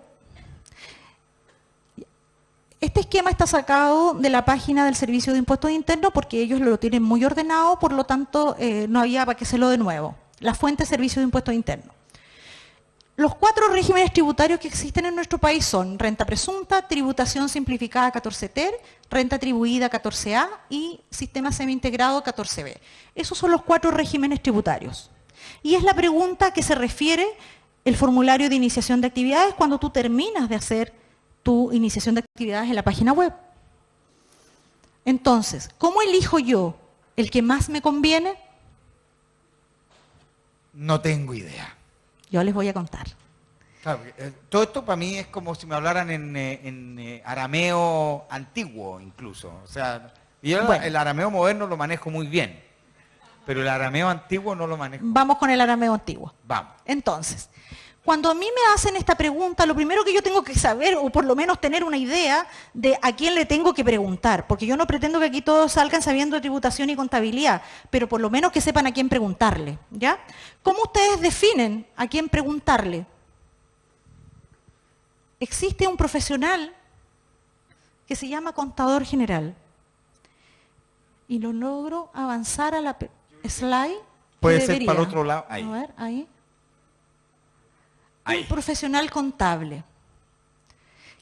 Este esquema está sacado de la página del Servicio de Impuestos Internos porque ellos lo tienen muy ordenado, por lo tanto no había para qué hacerlo de nuevo. La fuente es Servicio de Impuestos Internos. Los 4 regímenes tributarios que existen en nuestro país son renta presunta, tributación simplificada 14TER, renta atribuida 14A y sistema semi-integrado 14B. Esos son los 4 regímenes tributarios. Y es la pregunta que se refiere el formulario de iniciación de actividades cuando tú terminas de hacer tu iniciación de actividades en la página web. Entonces, ¿cómo elijo yo el que más me conviene? No tengo idea. Yo les voy a contar. Claro, todo esto para mí es como si me hablaran en arameo antiguo incluso. O sea, yo Bueno. el arameo moderno lo manejo muy bien, pero el arameo antiguo no lo manejo. Vamos con el arameo antiguo. Vamos. Entonces, Cuando a mí me hacen esta pregunta, lo primero que yo tengo que saber, o por lo menos tener una idea de a quién le tengo que preguntar, porque yo no pretendo que aquí todos salgan sabiendo de tributación y contabilidad, pero por lo menos que sepan a quién preguntarle, ¿ya? ¿Cómo ustedes definen a quién preguntarle? Existe un profesional que se llama contador general. Y lo logro avanzar a la slide. Puede ser para el otro lado. Ahí. A ver, ahí. Ahí. Un profesional contable.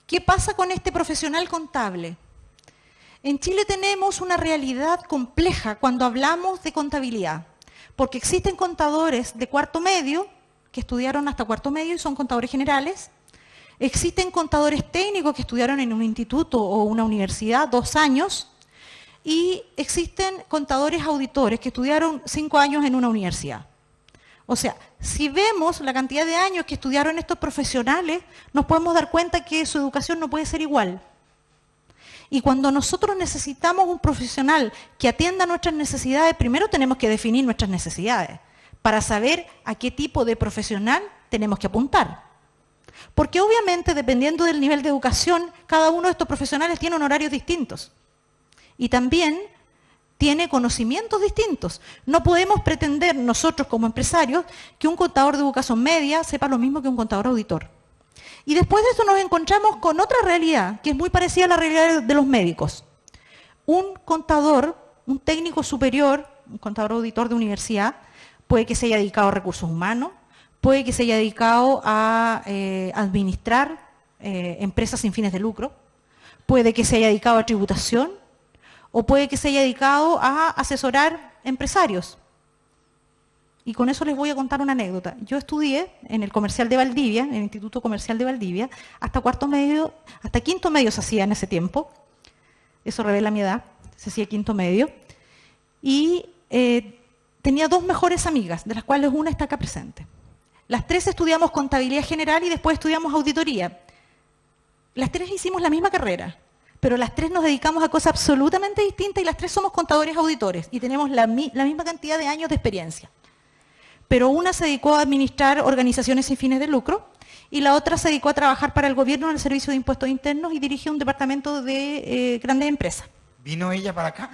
¿Qué pasa con este profesional contable? En Chile tenemos una realidad compleja cuando hablamos de contabilidad, porque existen contadores de cuarto medio, que estudiaron hasta cuarto medio y son contadores generales. Existen contadores técnicos que estudiaron en un instituto o una universidad 2 años, y existen contadores auditores que estudiaron 5 años en una universidad. O sea, si vemos la cantidad de años que estudiaron estos profesionales, nos podemos dar cuenta que su educación no puede ser igual. Y cuando nosotros necesitamos un profesional que atienda nuestras necesidades, primero tenemos que definir nuestras necesidades para saber a qué tipo de profesional tenemos que apuntar. Porque obviamente, dependiendo del nivel de educación, cada uno de estos profesionales tiene horarios distintos. Y también tiene conocimientos distintos. No podemos pretender nosotros como empresarios que un contador de educación media sepa lo mismo que un contador auditor. Y después de eso nos encontramos con otra realidad, que es muy parecida a la realidad de los médicos. Un contador, un técnico superior, un contador auditor de universidad, puede que se haya dedicado a recursos humanos, puede que se haya dedicado a administrar empresas sin fines de lucro, puede que se haya dedicado a tributación, o puede que se haya dedicado a asesorar empresarios. Y con eso les voy a contar una anécdota. Yo estudié en el Comercial de Valdivia, en el Instituto Comercial de Valdivia, hasta quinto medio se hacía en ese tiempo. Eso revela mi edad, se hacía quinto medio. Y tenía 2 mejores amigas, de las cuales una está acá presente. Las 3 estudiamos contabilidad general y después estudiamos auditoría. Las 3 hicimos la misma carrera, pero las 3 nos dedicamos a cosas absolutamente distintas y las 3 somos contadores auditores y tenemos la misma cantidad de años de experiencia. Pero una se dedicó a administrar organizaciones sin fines de lucro y la otra se dedicó a trabajar para el gobierno en el Servicio de Impuestos Internos y dirigió un departamento de grandes empresas. ¿Vino ella para acá?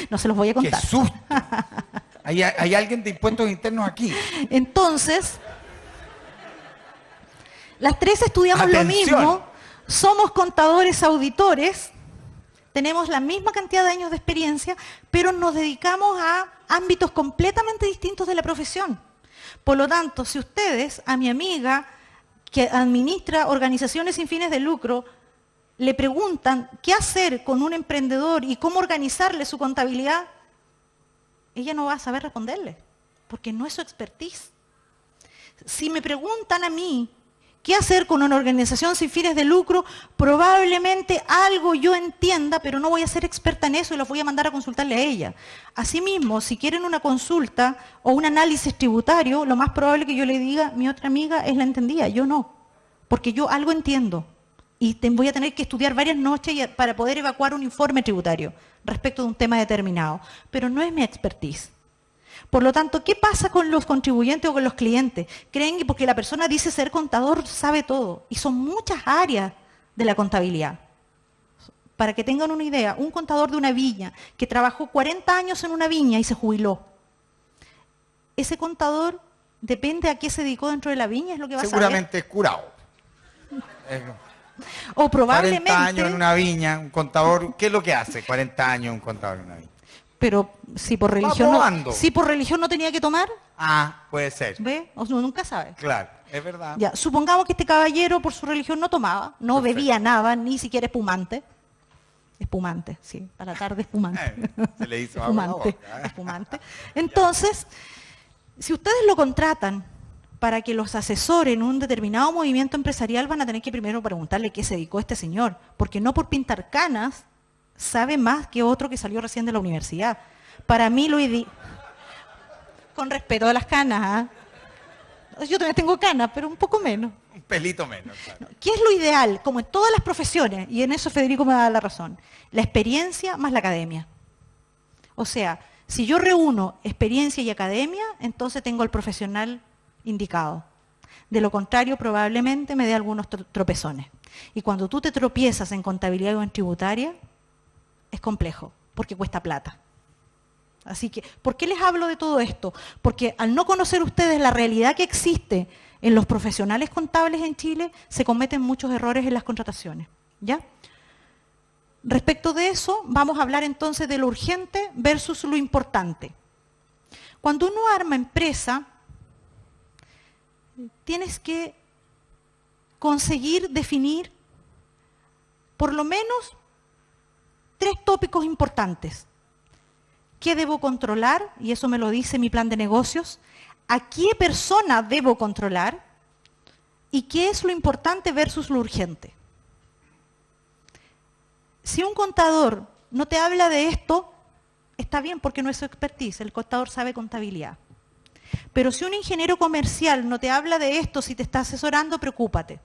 No se los voy a contar. ¡Qué susto! ¿Hay alguien de impuestos internos aquí? Entonces, las 3 estudiamos lo mismo, somos contadores auditores, tenemos la misma cantidad de años de experiencia, pero nos dedicamos a ámbitos completamente distintos de la profesión. Por lo tanto, si ustedes, a mi amiga que administra organizaciones sin fines de lucro, le preguntan qué hacer con un emprendedor y cómo organizarle su contabilidad, ella no va a saber responderle, porque no es su expertise. Si me preguntan a mí qué hacer con una organización sin fines de lucro, probablemente algo yo entienda, pero no voy a ser experta en eso y los voy a mandar a consultarle a ella. Asimismo, si quieren una consulta o un análisis tributario, lo más probable que yo le diga, mi otra amiga es la entendida, yo no, porque yo algo entiendo. Y voy a tener que estudiar varias noches para poder evacuar un informe tributario respecto de un tema determinado, pero no es mi expertise. Por lo tanto, ¿qué pasa con los contribuyentes o con los clientes? Creen que porque la persona dice ser contador sabe todo, y son muchas áreas de la contabilidad. Para que tengan una idea, un contador de una viña que trabajó 40 años en una viña y se jubiló, ese contador depende a qué se dedicó dentro de la viña, es lo que va a saber. Seguramente es curado. O probablemente... 40 años en una viña, un contador, ¿qué es lo que hace 40 años un contador en una viña? Pero si por religión no tenía que tomar... Ah, puede ser. ¿Ve? Uno nunca sabe. Claro, es verdad. Ya, supongamos que este caballero por su religión no tomaba, no bebía nada, ni siquiera espumante. Espumante, sí, para la tarde espumante. Se le hizo espumante, espumante. Entonces, si ustedes lo contratan para que los asesore en un determinado movimiento empresarial, van a tener que primero preguntarle qué se dedicó este señor, porque no por pintar canas sabe más que otro que salió recién de la universidad. Para mí lo ideal, con respeto a las canas, yo también tengo canas, pero un poco menos. Un pelito menos, claro. ¿Qué es lo ideal? Como en todas las profesiones, y en eso Federico me da la razón, la experiencia más la academia. O sea, si yo reúno experiencia y academia, entonces tengo el profesional indicado. De lo contrario, probablemente me dé algunos tropezones. Y cuando tú te tropiezas en contabilidad o en tributaria, es complejo, porque cuesta plata. Así que, ¿por qué les hablo de todo esto? Porque al no conocer ustedes la realidad que existe en los profesionales contables en Chile, se cometen muchos errores en las contrataciones. ¿Ya? Respecto de eso, vamos a hablar entonces de lo urgente versus lo importante. Cuando uno arma empresa, tienes que conseguir definir por lo menos 3 tópicos importantes. ¿Qué debo controlar? Y eso me lo dice mi plan de negocios. ¿A qué persona debo controlar? ¿Y qué es lo importante versus lo urgente? Si un contador no te habla de esto, está bien porque no es su expertise, el contador sabe contabilidad. Pero si un ingeniero comercial no te habla de esto, si te está asesorando, preocúpate,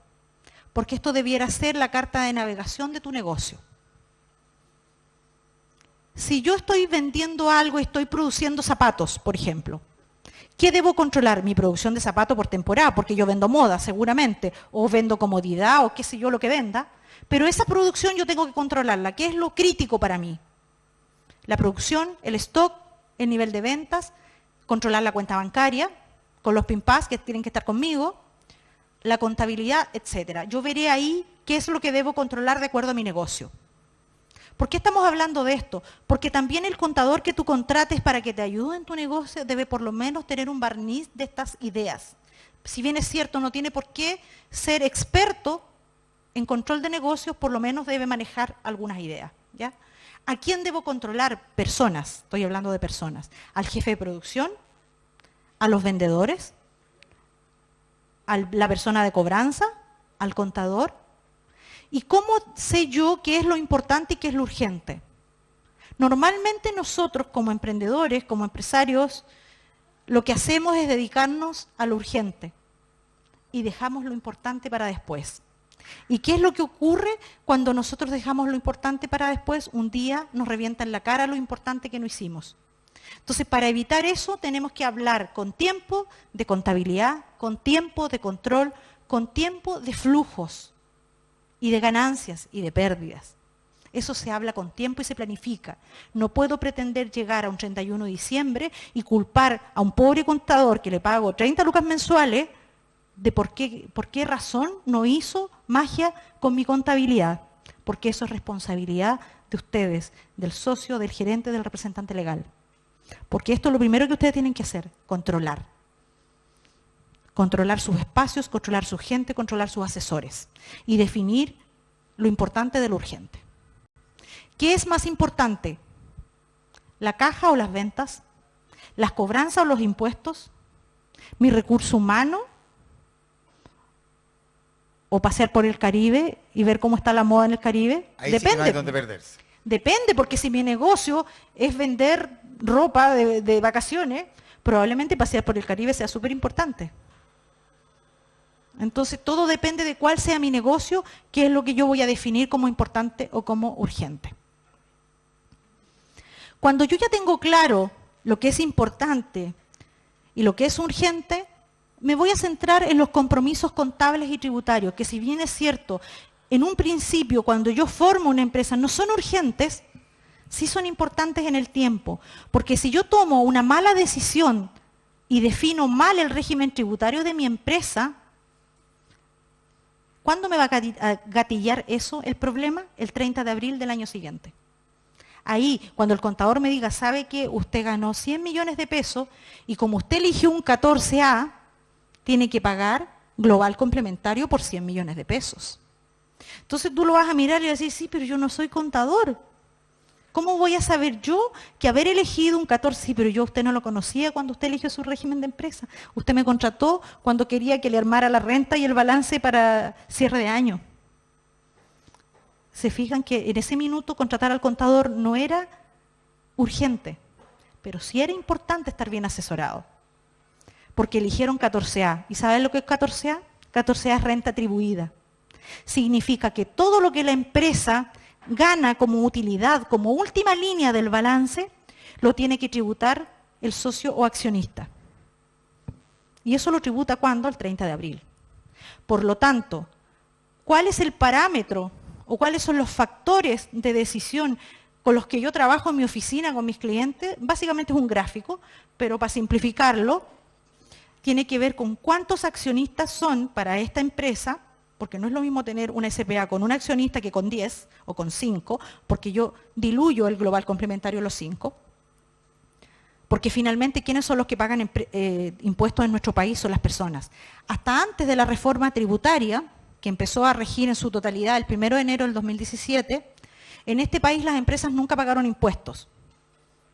porque esto debiera ser la carta de navegación de tu negocio. Si yo estoy vendiendo algo y estoy produciendo zapatos, por ejemplo, ¿qué debo controlar? Mi producción de zapatos por temporada, porque yo vendo moda seguramente, o vendo comodidad, o qué sé yo lo que venda. Pero esa producción yo tengo que controlarla. ¿Qué es lo crítico para mí? La producción, el stock, el nivel de ventas, controlar la cuenta bancaria, con los PIN-PAS que tienen que estar conmigo, la contabilidad, etc. Yo veré ahí qué es lo que debo controlar de acuerdo a mi negocio. ¿Por qué estamos hablando de esto? Porque también el contador que tú contrates para que te ayude en tu negocio debe por lo menos tener un barniz de estas ideas. Si bien es cierto, no tiene por qué ser experto en control de negocios, por lo menos debe manejar algunas ideas. ¿Ya? ¿A quién debo controlar? Personas, estoy hablando de personas. Al jefe de producción, a los vendedores, a la persona de cobranza, al contador. ¿Y cómo sé yo qué es lo importante y qué es lo urgente? Normalmente nosotros como emprendedores, como empresarios, lo que hacemos es dedicarnos a lo urgente y dejamos lo importante para después. ¿Y qué es lo que ocurre cuando nosotros dejamos lo importante para después? Un día nos revienta en la cara lo importante que no hicimos. Entonces, para evitar eso, tenemos que hablar con tiempo de contabilidad, con tiempo de control, con tiempo de flujos y de ganancias y de pérdidas. Eso se habla con tiempo y se planifica. No puedo pretender llegar a un 31 de diciembre y culpar a un pobre contador que le pago 30 lucas mensuales de por qué razón no hizo magia con mi contabilidad. Porque eso es responsabilidad de ustedes, del socio, del gerente, del representante legal. Porque esto es lo primero que ustedes tienen que hacer, controlar. Controlar sus espacios, controlar su gente, controlar sus asesores. Y definir lo importante de lo urgente. ¿Qué es más importante? ¿La caja o las ventas? ¿Las cobranzas o los impuestos? ¿Mi recurso humano? ¿O pasear por el Caribe y ver cómo está la moda en el Caribe? Ahí Depende. sí que no hay donde perderse. Depende, porque si mi negocio es vender ropa de vacaciones, probablemente pasear por el Caribe sea súper importante. Entonces, todo depende de cuál sea mi negocio, qué es lo que yo voy a definir como importante o como urgente. Cuando yo ya tengo claro lo que es importante y lo que es urgente, me voy a centrar en los compromisos contables y tributarios, que si bien es cierto, en un principio, cuando yo formo una empresa, no son urgentes, sí son importantes en el tiempo. Porque si yo tomo una mala decisión y defino mal el régimen tributario de mi empresa, ¿cuándo me va a gatillar eso, el problema? El 30 de abril del año siguiente. Ahí, cuando el contador me diga, ¿sabe que usted ganó 100 millones de pesos y como usted eligió un 14A, tiene que pagar global complementario por 100 millones de pesos? Entonces tú lo vas a mirar y vas a decir, sí, pero yo no soy contador. ¿Cómo voy a saber yo que haber elegido un 14? Sí, pero yo a usted no lo conocía cuando usted eligió su régimen de empresa. Usted me contrató cuando quería que le armara la renta y el balance para cierre de año. Se fijan que en ese minuto contratar al contador no era urgente, pero sí era importante estar bien asesorado. Porque eligieron 14A. ¿Y saben lo que es 14A? 14A es renta atribuida. Significa que todo lo que la empresa gana como utilidad, como última línea del balance, lo tiene que tributar el socio o accionista. Y eso lo tributa ¿cuándo? El 30 de abril. Por lo tanto, ¿cuál es el parámetro o cuáles son los factores de decisión con los que yo trabajo en mi oficina con mis clientes? Básicamente es un gráfico, pero para simplificarlo, tiene que ver con cuántos accionistas son para esta empresa, porque no es lo mismo tener una SPA con un accionista que con 10 o con 5, porque yo diluyo el global complementario en los 5. Porque finalmente, ¿quiénes son los que pagan impuestos en nuestro país? Son las personas. Hasta antes de la reforma tributaria, que empezó a regir en su totalidad el 1 de enero del 2017, en este país las empresas nunca pagaron impuestos.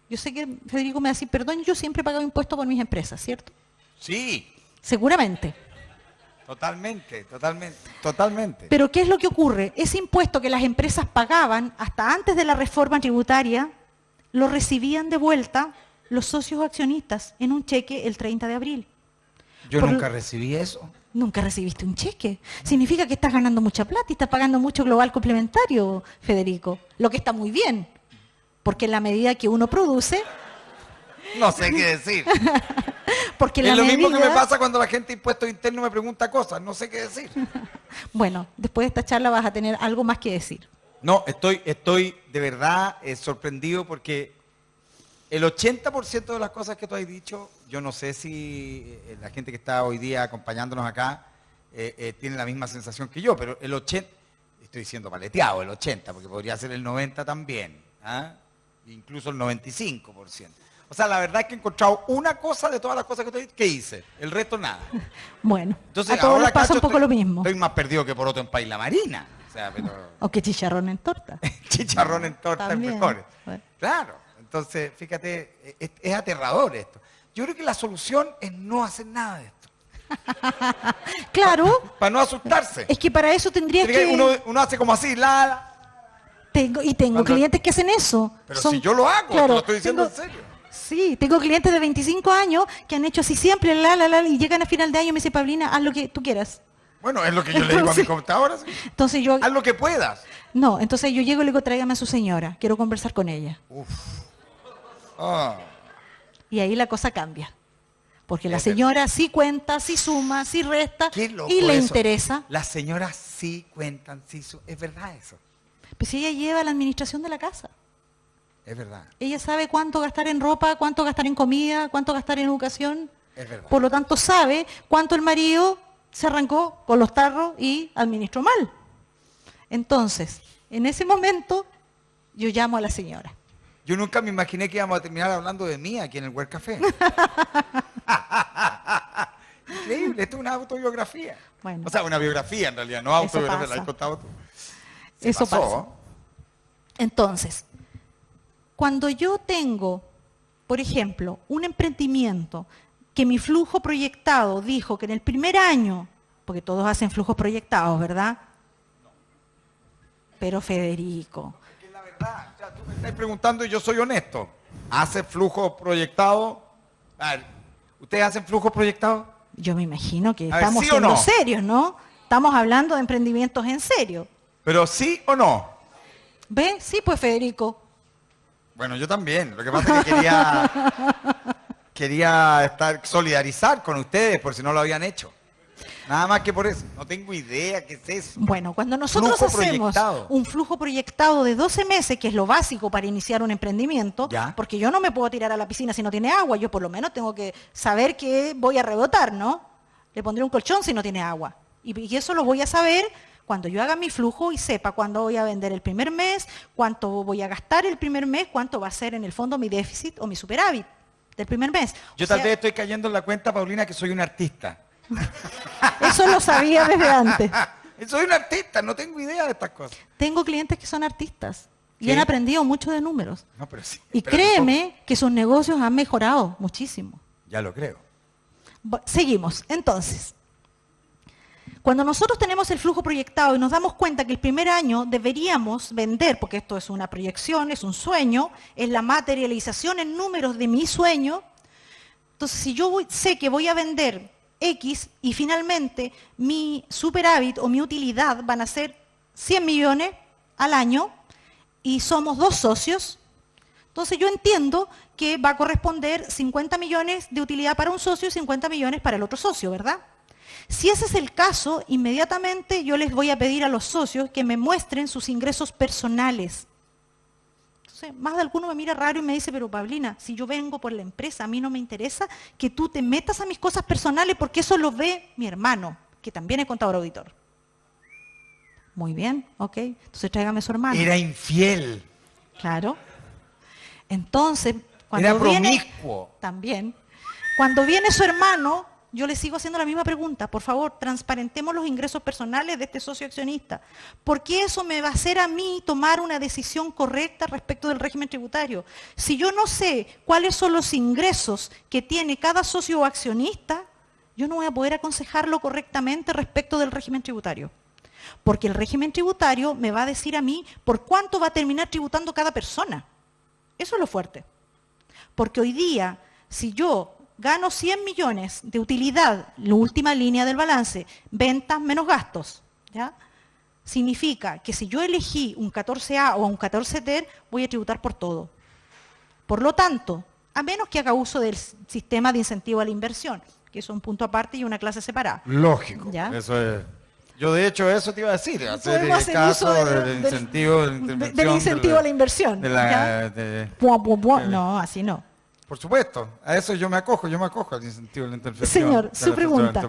Yo sé que Federico me va a decir, perdón, yo siempre he pagado impuestos por mis empresas, ¿cierto? Sí. Seguramente. Totalmente. Pero ¿qué es lo que ocurre? Ese impuesto que las empresas pagaban hasta antes de la reforma tributaria, lo recibían de vuelta los socios accionistas en un cheque el 30 de abril. Yo nunca recibí eso. Nunca recibiste un cheque. Significa que estás ganando mucha plata y estás pagando mucho global complementario, Federico. Lo que está muy bien. Porque en la medida que uno produce... No sé qué decir. Porque es lo mismo que me pasa cuando la gente de impuestos internos me pregunta cosas. No sé qué decir. Bueno, después de esta charla vas a tener algo más que decir. No, estoy de verdad sorprendido porque el 80% de las cosas que tú has dicho, yo no sé si la gente que está hoy día acompañándonos acá tiene la misma sensación que yo, pero el 80%, estoy diciendo paleteado, el 80%, porque podría ser el 90% también, ¿ah? Incluso el 95%. O sea, la verdad es que he encontrado una cosa de todas las cosas que te que hice, el resto nada. Bueno, entonces, a todos les pasa un poco lo mismo. Estoy más perdido que poroto en paila marina. O sea, pero... O que chicharrón en torta. Chicharrón en torta es mejor. Bueno. Claro, entonces, fíjate, es aterrador esto. Yo creo que la solución es no hacer nada de esto. Claro. Para no asustarse. Es que para eso tendría que... Uno hace como así, Tengo clientes que hacen eso. Pero si yo lo hago, te lo estoy diciendo en serio. Sí, tengo clientes de 25 años que han hecho así siempre, y llegan a final de año y me dicen, Paulina, haz lo que tú quieras. Bueno, es lo que yo le digo a mi computadora. ¿Sí? Entonces yo... Haz lo que puedas. No, entonces yo llego y le digo, tráigame a su señora, quiero conversar con ella. Uf. Oh. Y ahí la cosa cambia. Porque la señora sí cuenta, sí suma, sí resta y le interesa. Las señoras sí cuentan, sí suman. Es verdad eso. Pues ella lleva la administración de la casa. Es verdad. Ella sabe cuánto gastar en ropa, cuánto gastar en comida, cuánto gastar en educación. Es verdad. Por lo tanto, sabe cuánto el marido se arrancó con los tarros y administró mal. Entonces, en ese momento, yo llamo a la señora. Yo nunca me imaginé que íbamos a terminar hablando de mí aquí en el World Café. Increíble, esto es una autobiografía. Bueno, o sea, una biografía en realidad, no autobiografía, la has contado tú. Eso pasa. Entonces, cuando yo tengo, por ejemplo, un emprendimiento que mi flujo proyectado dijo que en el primer año, porque todos hacen flujos proyectados, ¿verdad? No. Pero Federico... Es que la verdad, o sea, tú me estás preguntando y yo soy honesto. ¿Hace flujo proyectado? A ver, ¿ustedes hacen flujos proyectados? Yo me imagino que a estamos ver, ¿sí siendo o no? serios, ¿no? Estamos hablando de emprendimientos en serio. ¿Pero sí o no? ¿Ve? Sí, pues Federico. Bueno, yo también. Lo que pasa es que quería solidarizar con ustedes por si no lo habían hecho. Nada más que por eso. No tengo idea qué es eso. Bueno, cuando nosotros hacemos un flujo proyectado de 12 meses, que es lo básico para iniciar un emprendimiento, ¿ya? Porque yo no me puedo tirar a la piscina si no tiene agua, yo por lo menos tengo que saber que voy a rebotar, ¿no? Le pondré un colchón si no tiene agua. Y eso lo voy a saber cuando yo haga mi flujo y sepa cuándo voy a vender el primer mes, cuánto voy a gastar el primer mes, cuánto va a ser en el fondo mi déficit o mi superávit del primer mes. Yo tal vez estoy cayendo en la cuenta, Paulina, que soy un artista. Eso lo sabía desde antes. Soy un artista, no tengo idea de estas cosas. Tengo clientes que son artistas y ¿Sí? han aprendido mucho de números. No, pero sí, y créeme que sus negocios han mejorado muchísimo. Ya lo creo. Seguimos. Entonces, cuando nosotros tenemos el flujo proyectado y nos damos cuenta que el primer año deberíamos vender, porque esto es una proyección, es un sueño, es la materialización en números de mi sueño, entonces si yo sé que voy a vender X y finalmente mi superávit o mi utilidad van a ser 100 millones al año y somos 2 socios, Entonces yo entiendo que va a corresponder 50 millones de utilidad para un socio y 50 millones para el otro socio, ¿verdad? Si ese es el caso, inmediatamente yo les voy a pedir a los socios que me muestren sus ingresos personales. Entonces, más de alguno me mira raro y me dice, pero Pablina, si yo vengo por la empresa, a mí no me interesa que tú te metas a mis cosas personales porque eso lo ve mi hermano, que también es contador auditor. Muy bien, ok. Entonces tráigame a su hermano. Era infiel. Claro. Entonces, cuando Era viene... promiscuo. También. Cuando viene su hermano, yo le sigo haciendo la misma pregunta. Por favor, transparentemos los ingresos personales de este socio accionista. Porque eso me va a hacer a mí tomar una decisión correcta respecto del régimen tributario. Si yo no sé cuáles son los ingresos que tiene cada socio o accionista, yo no voy a poder aconsejarlo correctamente respecto del régimen tributario. Porque el régimen tributario me va a decir a mí por cuánto va a terminar tributando cada persona. Eso es lo fuerte. Porque hoy día, si yo gano 100 millones de utilidad, la última línea del balance, ventas menos gastos, ¿ya? Significa que si yo elegí un 14A o un 14 TER, voy a tributar por todo. Por lo tanto, a menos que haga uso del sistema de incentivo a la inversión, que es un punto aparte y una clase separada. Lógico. ¿Ya? Eso es. Yo de hecho eso te iba a decir, hacer Podemos hacer caso uso del incentivo, del incentivo a la inversión. ¿Ya? No, así no. Por supuesto, a eso yo me acojo al incentivo de la intervención. Señor, su pregunta.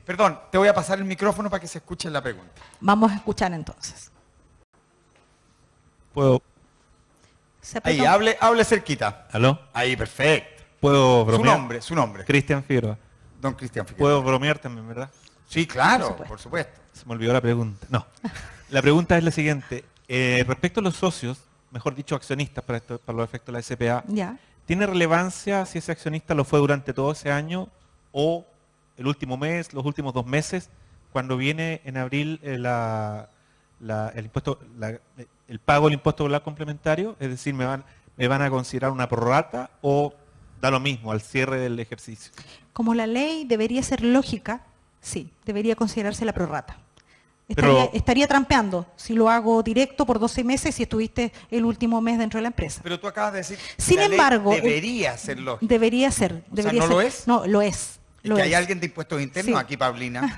Perdón, te voy a pasar el micrófono para que se escuche la pregunta. Vamos a escuchar entonces. ¿Puedo? Ahí, hable cerquita. ¿Aló? Ahí, perfecto. ¿Puedo bromear? Su nombre. Cristian Figueroa. Don Cristian Figueroa. ¿Puedo bromear también, verdad? Sí, claro, por supuesto. Se me olvidó la pregunta. No. La pregunta es la siguiente. Respecto a los socios, mejor dicho accionistas para los efectos de la SPA, Ya. ¿tiene relevancia si ese accionista lo fue durante todo ese año o el último mes, los últimos 2 meses, cuando viene en abril el pago del impuesto global complementario? Es decir, ¿me van a considerar una prorrata o da lo mismo al cierre del ejercicio? Como la ley debería ser lógica, sí, debería considerarse la prorrata. Estaría trampeando si lo hago directo por 12 meses y estuviste el último mes dentro de la empresa. Pero tú acabas de decir Sin la ley embargo, debería ser lógica. Debería ser. ¿no lo es? No, lo es. ¿Y que hay alguien de impuestos internos Sí. aquí, Pablina?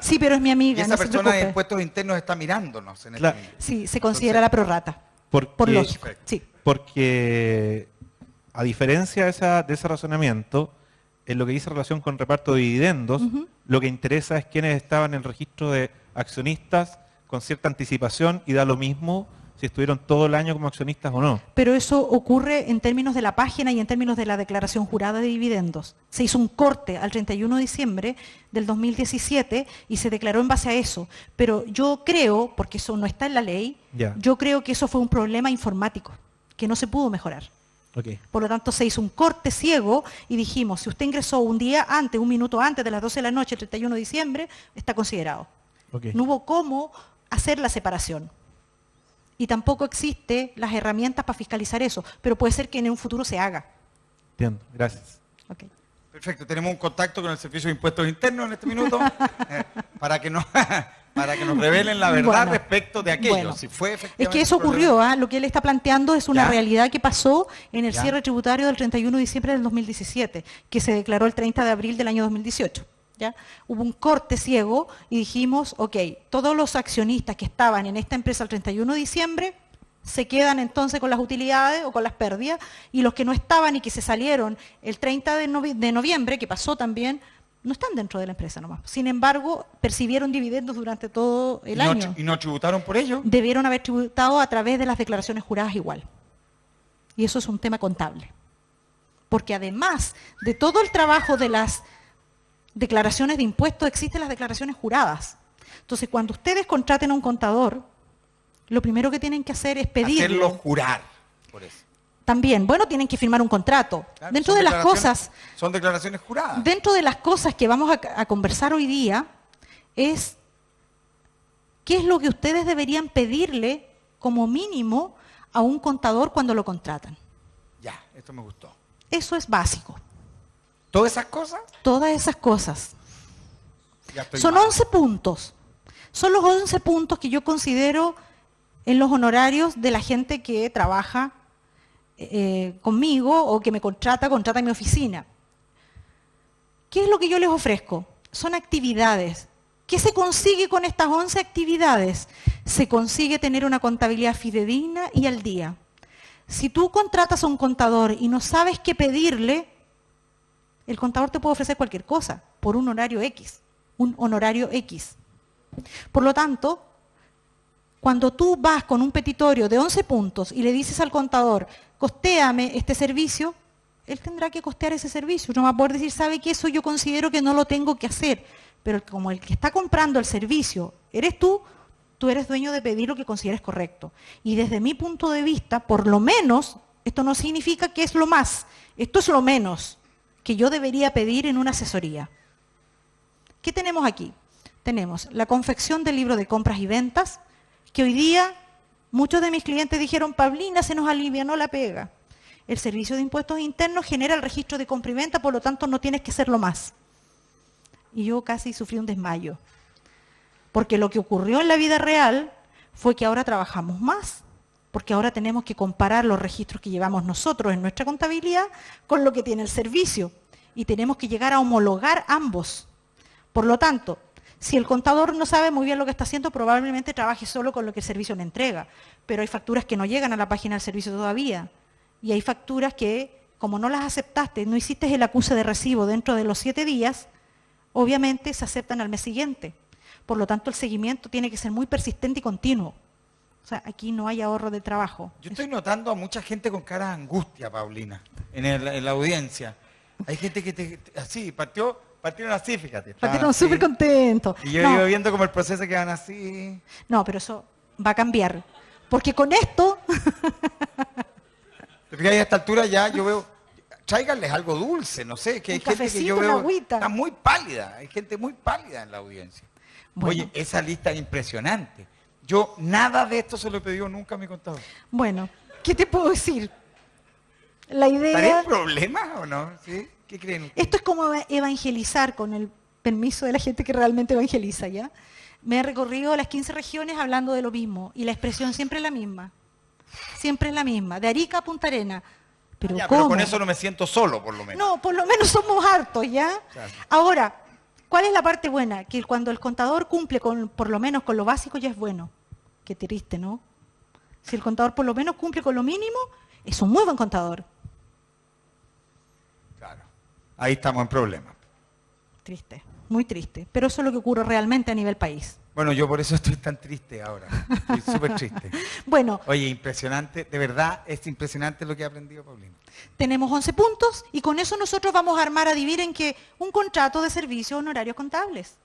Sí, pero es mi Y amiga, esa no se persona de preocupe. impuestos internos está mirándonos en Claro. este momento. Sí, se considera la prorrata. Por lógico. Perfecto. Sí. Porque, a diferencia de ese razonamiento, en lo que dice relación con reparto de dividendos, lo que interesa es quienes estaban en el registro de accionistas con cierta anticipación y da lo mismo si estuvieron todo el año como accionistas o no. Pero eso ocurre en términos de la página y en términos de la declaración jurada de dividendos. Se hizo un corte al 31 de diciembre del 2017 y se declaró en base a eso. Pero yo creo, porque eso no está en la ley, Ya. yo creo que eso fue un problema informático que no se pudo mejorar. Okay. Por lo tanto, se hizo un corte ciego y dijimos, si usted ingresó un día antes, un minuto antes de las 12 de la noche, el 31 de diciembre, está considerado. Okay. No hubo cómo hacer la separación. Y tampoco existen las herramientas para fiscalizar eso, pero puede ser que en un futuro se haga. Entiendo, gracias. Okay. Perfecto, tenemos un contacto con el Servicio de Impuestos Internos en este minuto para que nos revelen la verdad Bueno, respecto de aquello. bueno. Si fue Es efectivamente que eso un problema. ocurrió, lo que él está planteando es una ¿Ya? realidad que pasó en el ¿Ya? cierre tributario del 31 de diciembre del 2017, que se declaró el 30 de abril del año 2018. ¿Ya? Hubo un corte ciego y dijimos, ok, todos los accionistas que estaban en esta empresa el 31 de diciembre se quedan entonces con las utilidades o con las pérdidas, y los que no estaban y que se salieron el 30 de noviembre, que pasó también, no están dentro de la empresa nomás. Sin embargo, percibieron dividendos durante todo el año. ¿Y no tributaron por ello? Debieron haber tributado a través de las declaraciones juradas igual. Y eso es un tema contable. Porque además de todo el trabajo de las declaraciones de impuestos, existen las declaraciones juradas. Entonces, cuando ustedes contraten a un contador, lo primero que tienen que hacer es pedirle... Hacerlo jurar, por eso. También, bueno, tienen que firmar un contrato. Claro, Dentro son de las declaraciones- cosas... Son declaraciones juradas. Dentro de las cosas que vamos a conversar hoy día es qué es lo que ustedes deberían pedirle como mínimo a un contador cuando lo contratan. Ya, esto me gustó. Eso es básico. ¿Todas esas cosas? Todas esas cosas. Ya estoy Son mal. 11 puntos. Son los 11 puntos que yo considero en los honorarios de la gente que trabaja conmigo o que me contrata en mi oficina. ¿Qué es lo que yo les ofrezco? Son actividades. ¿Qué se consigue con estas 11 actividades? Se consigue tener una contabilidad fidedigna y al día. Si tú contratas a un contador y no sabes qué pedirle, el contador te puede ofrecer cualquier cosa por un honorario X. Por lo tanto, cuando tú vas con un petitorio de 11 puntos y le dices al contador, costéame este servicio, él tendrá que costear ese servicio. No va a poder decir, ¿sabe qué? Eso yo considero que no lo tengo que hacer. Pero como el que está comprando el servicio eres tú eres dueño de pedir lo que consideres correcto. Y desde mi punto de vista, por lo menos, esto no significa que es lo más, esto es lo menos que yo debería pedir en una asesoría. ¿Qué tenemos aquí? Tenemos la confección del libro de compras y ventas, que hoy día muchos de mis clientes dijeron, Pablina, se nos alivianó la pega. El servicio de impuestos internos genera el registro de compra y venta, por lo tanto no tienes que hacerlo más. Y yo casi sufrí un desmayo. Porque lo que ocurrió en la vida real fue que ahora trabajamos más. Porque ahora tenemos que comparar los registros que llevamos nosotros en nuestra contabilidad con lo que tiene el servicio. Y tenemos que llegar a homologar ambos. Por lo tanto, si el contador no sabe muy bien lo que está haciendo, probablemente trabaje solo con lo que el servicio le entrega. Pero hay facturas que no llegan a la página del servicio todavía. Y hay facturas que, como no las aceptaste, no hiciste el acuse de recibo dentro de los 7 días, obviamente se aceptan al mes siguiente. Por lo tanto, el seguimiento tiene que ser muy persistente y continuo. O sea, aquí no hay ahorro de trabajo. Yo estoy notando a mucha gente con cara de angustia, Paulina, en la audiencia. Hay gente que así, partieron así, fíjate. Partieron súper contentos. Y yo iba viendo como el proceso que van así. No, pero eso va a cambiar. Porque con esto... Porque a esta altura ya yo veo, tráiganles algo dulce, no sé, que hay gente que yo veo está muy pálida, hay gente muy pálida en la audiencia. Bueno. Oye, esa lista es impresionante. Yo nada de esto se lo he pedido nunca a mi contador. Bueno, ¿qué te puedo decir? La idea... ¿Estaría en problemas o no? ¿Sí? ¿Qué creen ustedes? Esto es como evangelizar, con el permiso de la gente que realmente evangeliza, ¿ya? Me he recorrido las 15 regiones hablando de lo mismo, y la expresión siempre es la misma. Siempre es la misma, de Arica a Punta Arenas. Pero, pero con eso no me siento solo, por lo menos. No, por lo menos somos hartos, ¿ya? Claro. Ahora, ¿cuál es la parte buena? Que cuando el contador cumple por lo menos con lo básico ya es bueno. Qué triste, ¿no? Si el contador por lo menos cumple con lo mínimo, es un muy buen contador. Claro, ahí estamos en problemas. Triste, muy triste. Pero eso es lo que ocurre realmente a nivel país. Bueno, yo por eso estoy tan triste ahora. Estoy súper triste. Bueno. Oye, impresionante. De verdad, es impresionante lo que ha aprendido Paulina. Tenemos 11 puntos y con eso nosotros vamos a armar, adivinen que, un contrato de servicios honorarios contables.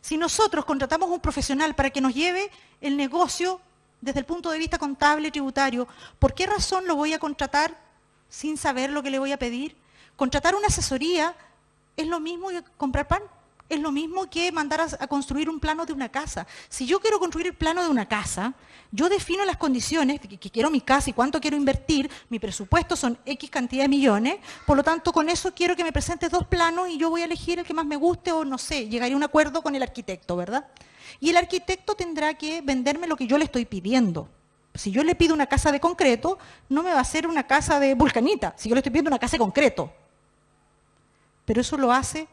Si nosotros contratamos un profesional para que nos lleve el negocio desde el punto de vista contable y tributario, ¿por qué razón lo voy a contratar sin saber lo que le voy a pedir? Contratar una asesoría es lo mismo que comprar pan. Es lo mismo que mandar a construir un plano de una casa. Si yo quiero construir el plano de una casa, yo defino las condiciones de que quiero mi casa y cuánto quiero invertir, mi presupuesto son X cantidad de millones, por lo tanto con eso quiero que me presentes 2 planos y yo voy a elegir el que más me guste o no sé, llegaría a un acuerdo con el arquitecto, ¿verdad? Y el arquitecto tendrá que venderme lo que yo le estoy pidiendo. Si yo le pido una casa de concreto, no me va a hacer una casa de vulcanita, si yo le estoy pidiendo una casa de concreto. Pero eso lo hace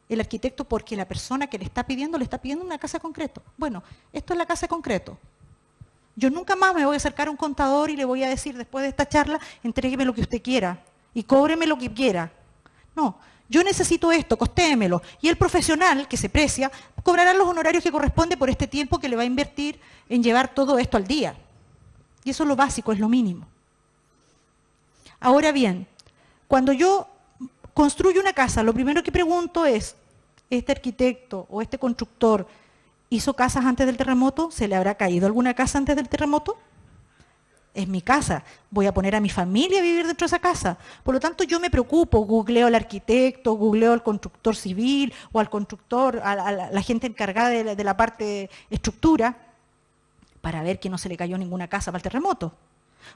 el arquitecto porque la persona que le está pidiendo una casa de concreto. Bueno, esto es la casa de concreto. Yo nunca más me voy a acercar a un contador y le voy a decir después de esta charla, entrégueme lo que usted quiera y cóbreme lo que quiera. No, yo necesito esto, costéemelo. Y el profesional que se precia cobrará los honorarios que corresponde por este tiempo que le va a invertir en llevar todo esto al día. Y eso es lo básico, es lo mínimo. Ahora bien, cuando yo construyo una casa, lo primero que pregunto es, ¿este arquitecto o este constructor hizo casas antes del terremoto? ¿Se le habrá caído alguna casa antes del terremoto? Es mi casa, voy a poner a mi familia a vivir dentro de esa casa. Por lo tanto, yo me preocupo, googleo al arquitecto, googleo al constructor civil o al constructor, a la gente encargada de la parte de estructura, para ver que no se le cayó ninguna casa para el terremoto.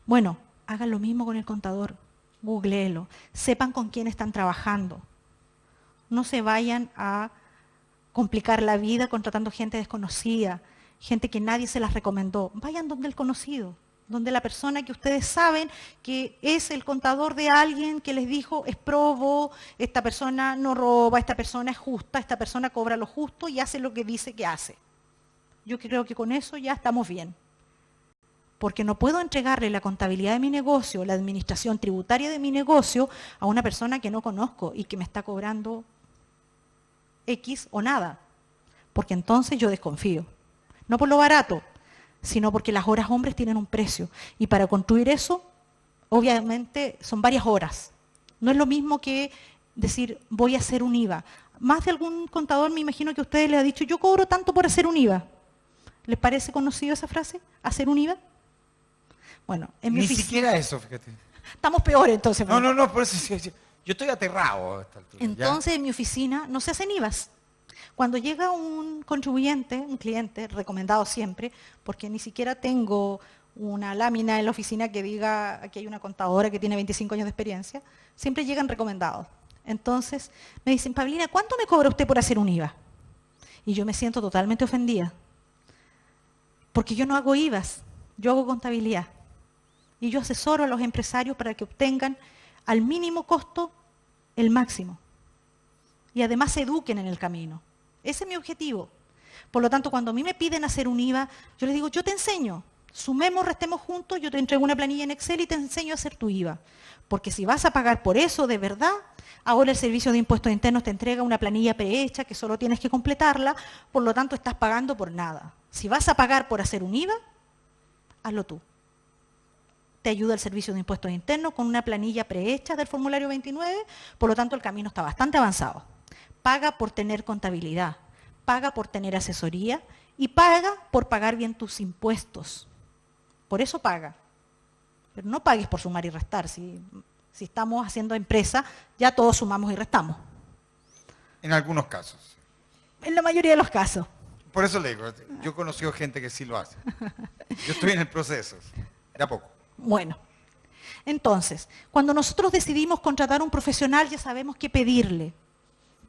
Bueno, hagan lo mismo con el contador, googleelo, sepan con quién están trabajando. No se vayan a complicar la vida contratando gente desconocida. gente que nadie se las recomendó. Vayan donde el conocido, donde la persona que ustedes saben que es el contador de alguien que les dijo es probo, esta persona no roba, esta persona es justa, esta persona cobra lo justo y hace lo que dice que hace. Yo creo que con eso ya estamos bien. Porque no puedo entregarle la contabilidad de mi negocio, la administración tributaria de mi negocio a una persona que no conozco y que me está cobrando X o nada. Porque entonces yo desconfío. No por lo barato, sino porque las horas hombres tienen un precio. Y para construir eso, obviamente, son varias horas. No es lo mismo que decir, voy a hacer un IVA. Más de algún contador me imagino que a ustedes les ha dicho, yo cobro tanto por hacer un IVA. ¿Les parece conocido esa frase? ¿Hacer un IVA? Bueno, en mi oficina... Ni siquiera eso, fíjate. Estamos peores entonces. No, por eso sí, yo estoy aterrado a esta altura. Entonces, en mi oficina no se hacen IVAs. Cuando llega un contribuyente, un cliente, recomendado siempre, porque ni siquiera tengo una lámina en la oficina que diga aquí hay una contadora que tiene 25 años de experiencia, siempre llegan recomendados. Entonces me dicen, Pablina, ¿cuánto me cobra usted por hacer un IVA? Y yo me siento totalmente ofendida, porque yo no hago IVAs, yo hago contabilidad. Y yo asesoro a los empresarios para que obtengan al mínimo costo el máximo. Y además se eduquen en el camino. Ese es mi objetivo. Por lo tanto, cuando a mí me piden hacer un IVA, yo les digo, yo te enseño. Sumemos, restemos juntos, yo te entrego una planilla en Excel y te enseño a hacer tu IVA. Porque si vas a pagar por eso de verdad, ahora el Servicio de Impuestos Internos te entrega una planilla prehecha que solo tienes que completarla, por lo tanto estás pagando por nada. Si vas a pagar por hacer un IVA, hazlo tú. Te ayuda el Servicio de Impuestos Internos con una planilla prehecha del formulario 29, por lo tanto el camino está bastante avanzado. Paga por tener contabilidad, paga por tener asesoría y paga por pagar bien tus impuestos. Por eso paga. Pero no pagues por sumar y restar. Si estamos haciendo empresa, ya todos sumamos y restamos. En algunos casos. En la mayoría de los casos. Por eso le digo, yo he conocido gente que sí lo hace. Yo estoy en el proceso, de a poco. Bueno, entonces, cuando nosotros decidimos contratar a un profesional, ya sabemos qué pedirle.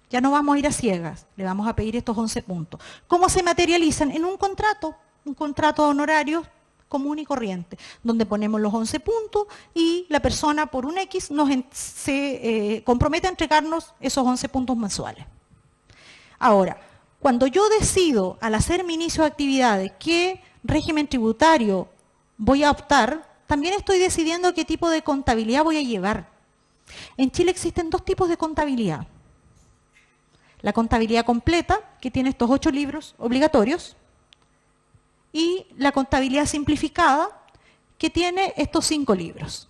Ya no vamos a ir a ciegas, le vamos a pedir estos 11 puntos. ¿Cómo se materializan? En un contrato de honorarios común y corriente, donde ponemos los 11 puntos y la persona por un X se compromete a entregarnos esos 11 puntos mensuales. Ahora, cuando yo decido, al hacer mi inicio de actividades, qué régimen tributario voy a optar, también estoy decidiendo qué tipo de contabilidad voy a llevar. En Chile existen dos tipos de contabilidad. La contabilidad completa, que tiene estos 8 libros obligatorios, y la contabilidad simplificada, que tiene estos 5 libros.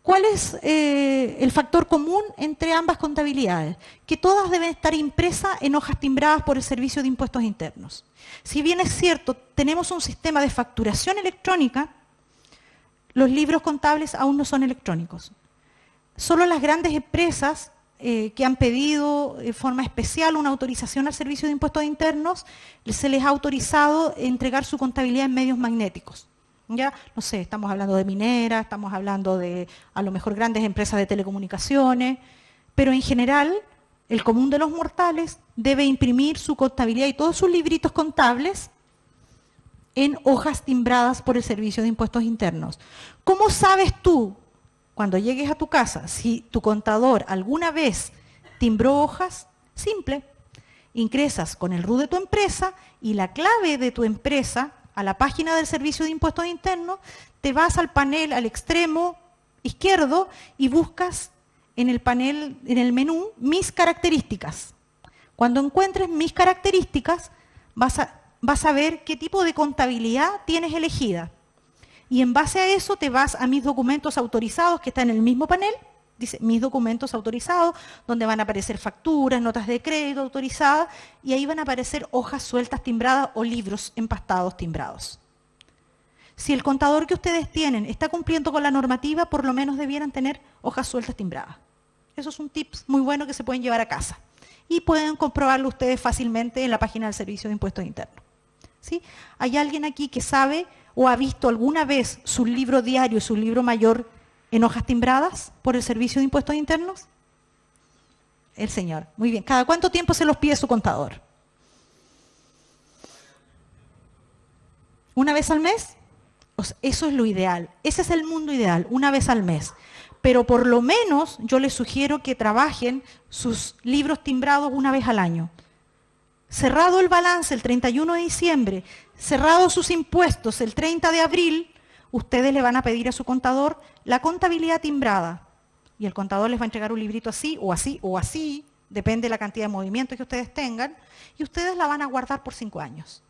¿Cuál es el factor común entre ambas contabilidades? Que todas deben estar impresas en hojas timbradas por el Servicio de Impuestos Internos. Si bien es cierto, tenemos un sistema de facturación electrónica, los libros contables aún no son electrónicos. Solo las grandes empresas que han pedido de forma especial una autorización al Servicio de Impuestos Internos, se les ha autorizado entregar su contabilidad en medios magnéticos. Ya, no sé, estamos hablando de mineras, estamos hablando de a lo mejor grandes empresas de telecomunicaciones, pero en general el común de los mortales debe imprimir su contabilidad y todos sus libritos contables en hojas timbradas por el Servicio de Impuestos Internos. ¿Cómo sabes tú, cuando llegues a tu casa, si tu contador alguna vez timbró hojas? Simple, ingresas con el RUT de tu empresa y la clave de tu empresa a la página del Servicio de Impuestos Internos, te vas al panel al extremo izquierdo y buscas en el panel, en el menú, mis características. Cuando encuentres mis características, vas a ver qué tipo de contabilidad tienes elegida. Y en base a eso te vas a mis documentos autorizados, que está en el mismo panel, dice mis documentos autorizados, donde van a aparecer facturas, notas de crédito autorizadas, y ahí van a aparecer hojas sueltas timbradas o libros empastados timbrados. Si el contador que ustedes tienen está cumpliendo con la normativa, por lo menos debieran tener hojas sueltas timbradas. Eso es un tip muy bueno que se pueden llevar a casa. Y pueden comprobarlo ustedes fácilmente en la página del Servicio de Impuestos Internos. ¿Sí? ¿Hay alguien aquí que sabe o ha visto alguna vez su libro diario, su libro mayor en hojas timbradas por el Servicio de Impuestos Internos? El señor. Muy bien. ¿Cada cuánto tiempo se los pide su contador? ¿Una vez al mes? O sea, eso es lo ideal. Ese es el mundo ideal, una vez al mes. Pero por lo menos yo les sugiero que trabajen sus libros timbrados una vez al año. Cerrado el balance el 31 de diciembre, cerrados sus impuestos el 30 de abril, ustedes le van a pedir a su contador la contabilidad timbrada. Y el contador les va a entregar un librito así, o así, o así, depende de la cantidad de movimientos que ustedes tengan, y ustedes la van a guardar por 5 años.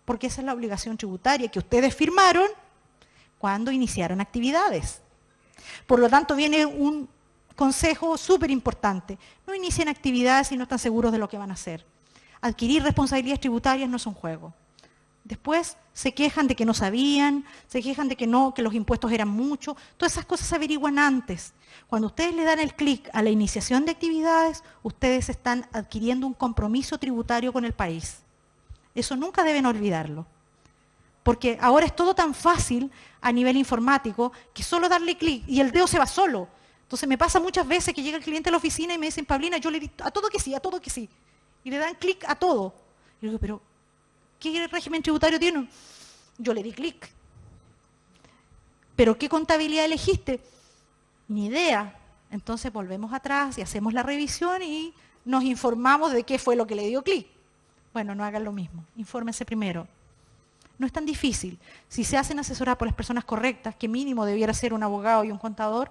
Porque esa es la obligación tributaria que ustedes firmaron cuando iniciaron actividades. Por lo tanto, viene un consejo súper importante. No inicien actividades si no están seguros de lo que van a hacer. Adquirir responsabilidades tributarias no es un juego. Después se quejan de que no sabían, se quejan de que no, que los impuestos eran muchos. Todas esas cosas se averiguan antes. Cuando ustedes le dan el clic a la iniciación de actividades, ustedes están adquiriendo un compromiso tributario con el país. Eso nunca deben olvidarlo. Porque ahora es todo tan fácil a nivel informático que solo darle clic y el dedo se va solo. Entonces me pasa muchas veces que llega el cliente a la oficina y me dicen, Paulina, yo le di a todo que sí, a todo que sí. Y le dan clic a todo. Y yo digo, pero ¿qué régimen tributario tiene? Yo le di clic. ¿Pero qué contabilidad elegiste? Ni idea. Entonces volvemos atrás y hacemos la revisión y nos informamos de qué fue lo que le dio clic. Bueno, no hagan lo mismo. Infórmense primero. No es tan difícil. Si se hacen asesorar por las personas correctas, que mínimo debiera ser un abogado y un contador,